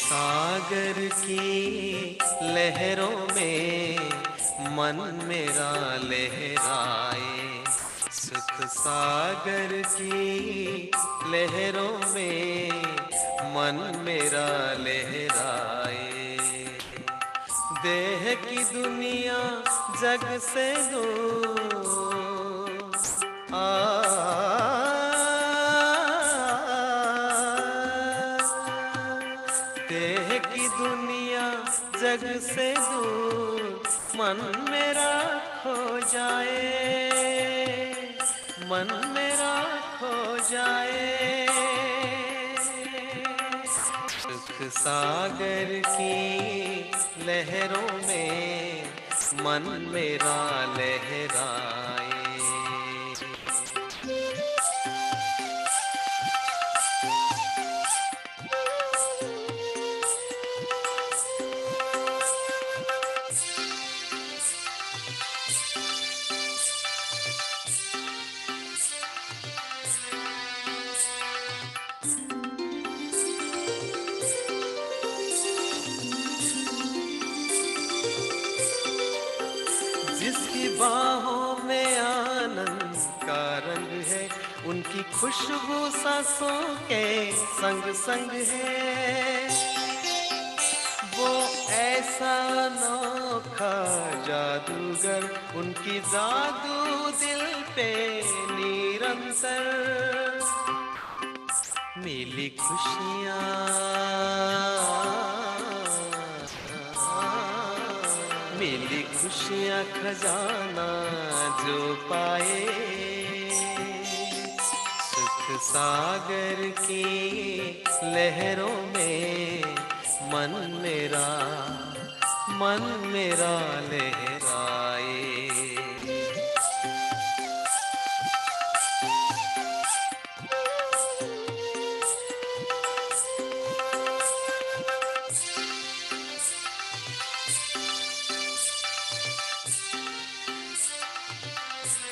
सागर की लहरों में मन मेरा लहराए, सुख सागर की लहरों में मन मेरा लहराए। देह की दुनिया जग से दूर देह की दुनिया जग से दूर मन मेरा खो जाए, मन मेरा खो जाए। सुख सागर की लहरों में मन मेरा लहराए। जिसकी बाहों में आनंद का रंग है, उनकी खुशबू सांसों के संग संग है। वो ऐसा अनोखा जादूगर, उनकी जादू दिल पे निरंतर। मिली खुशियाँ मिली खुशियाँ खजाना जो पाए, सुख सागर की लहरों में मन मेरा लहराए।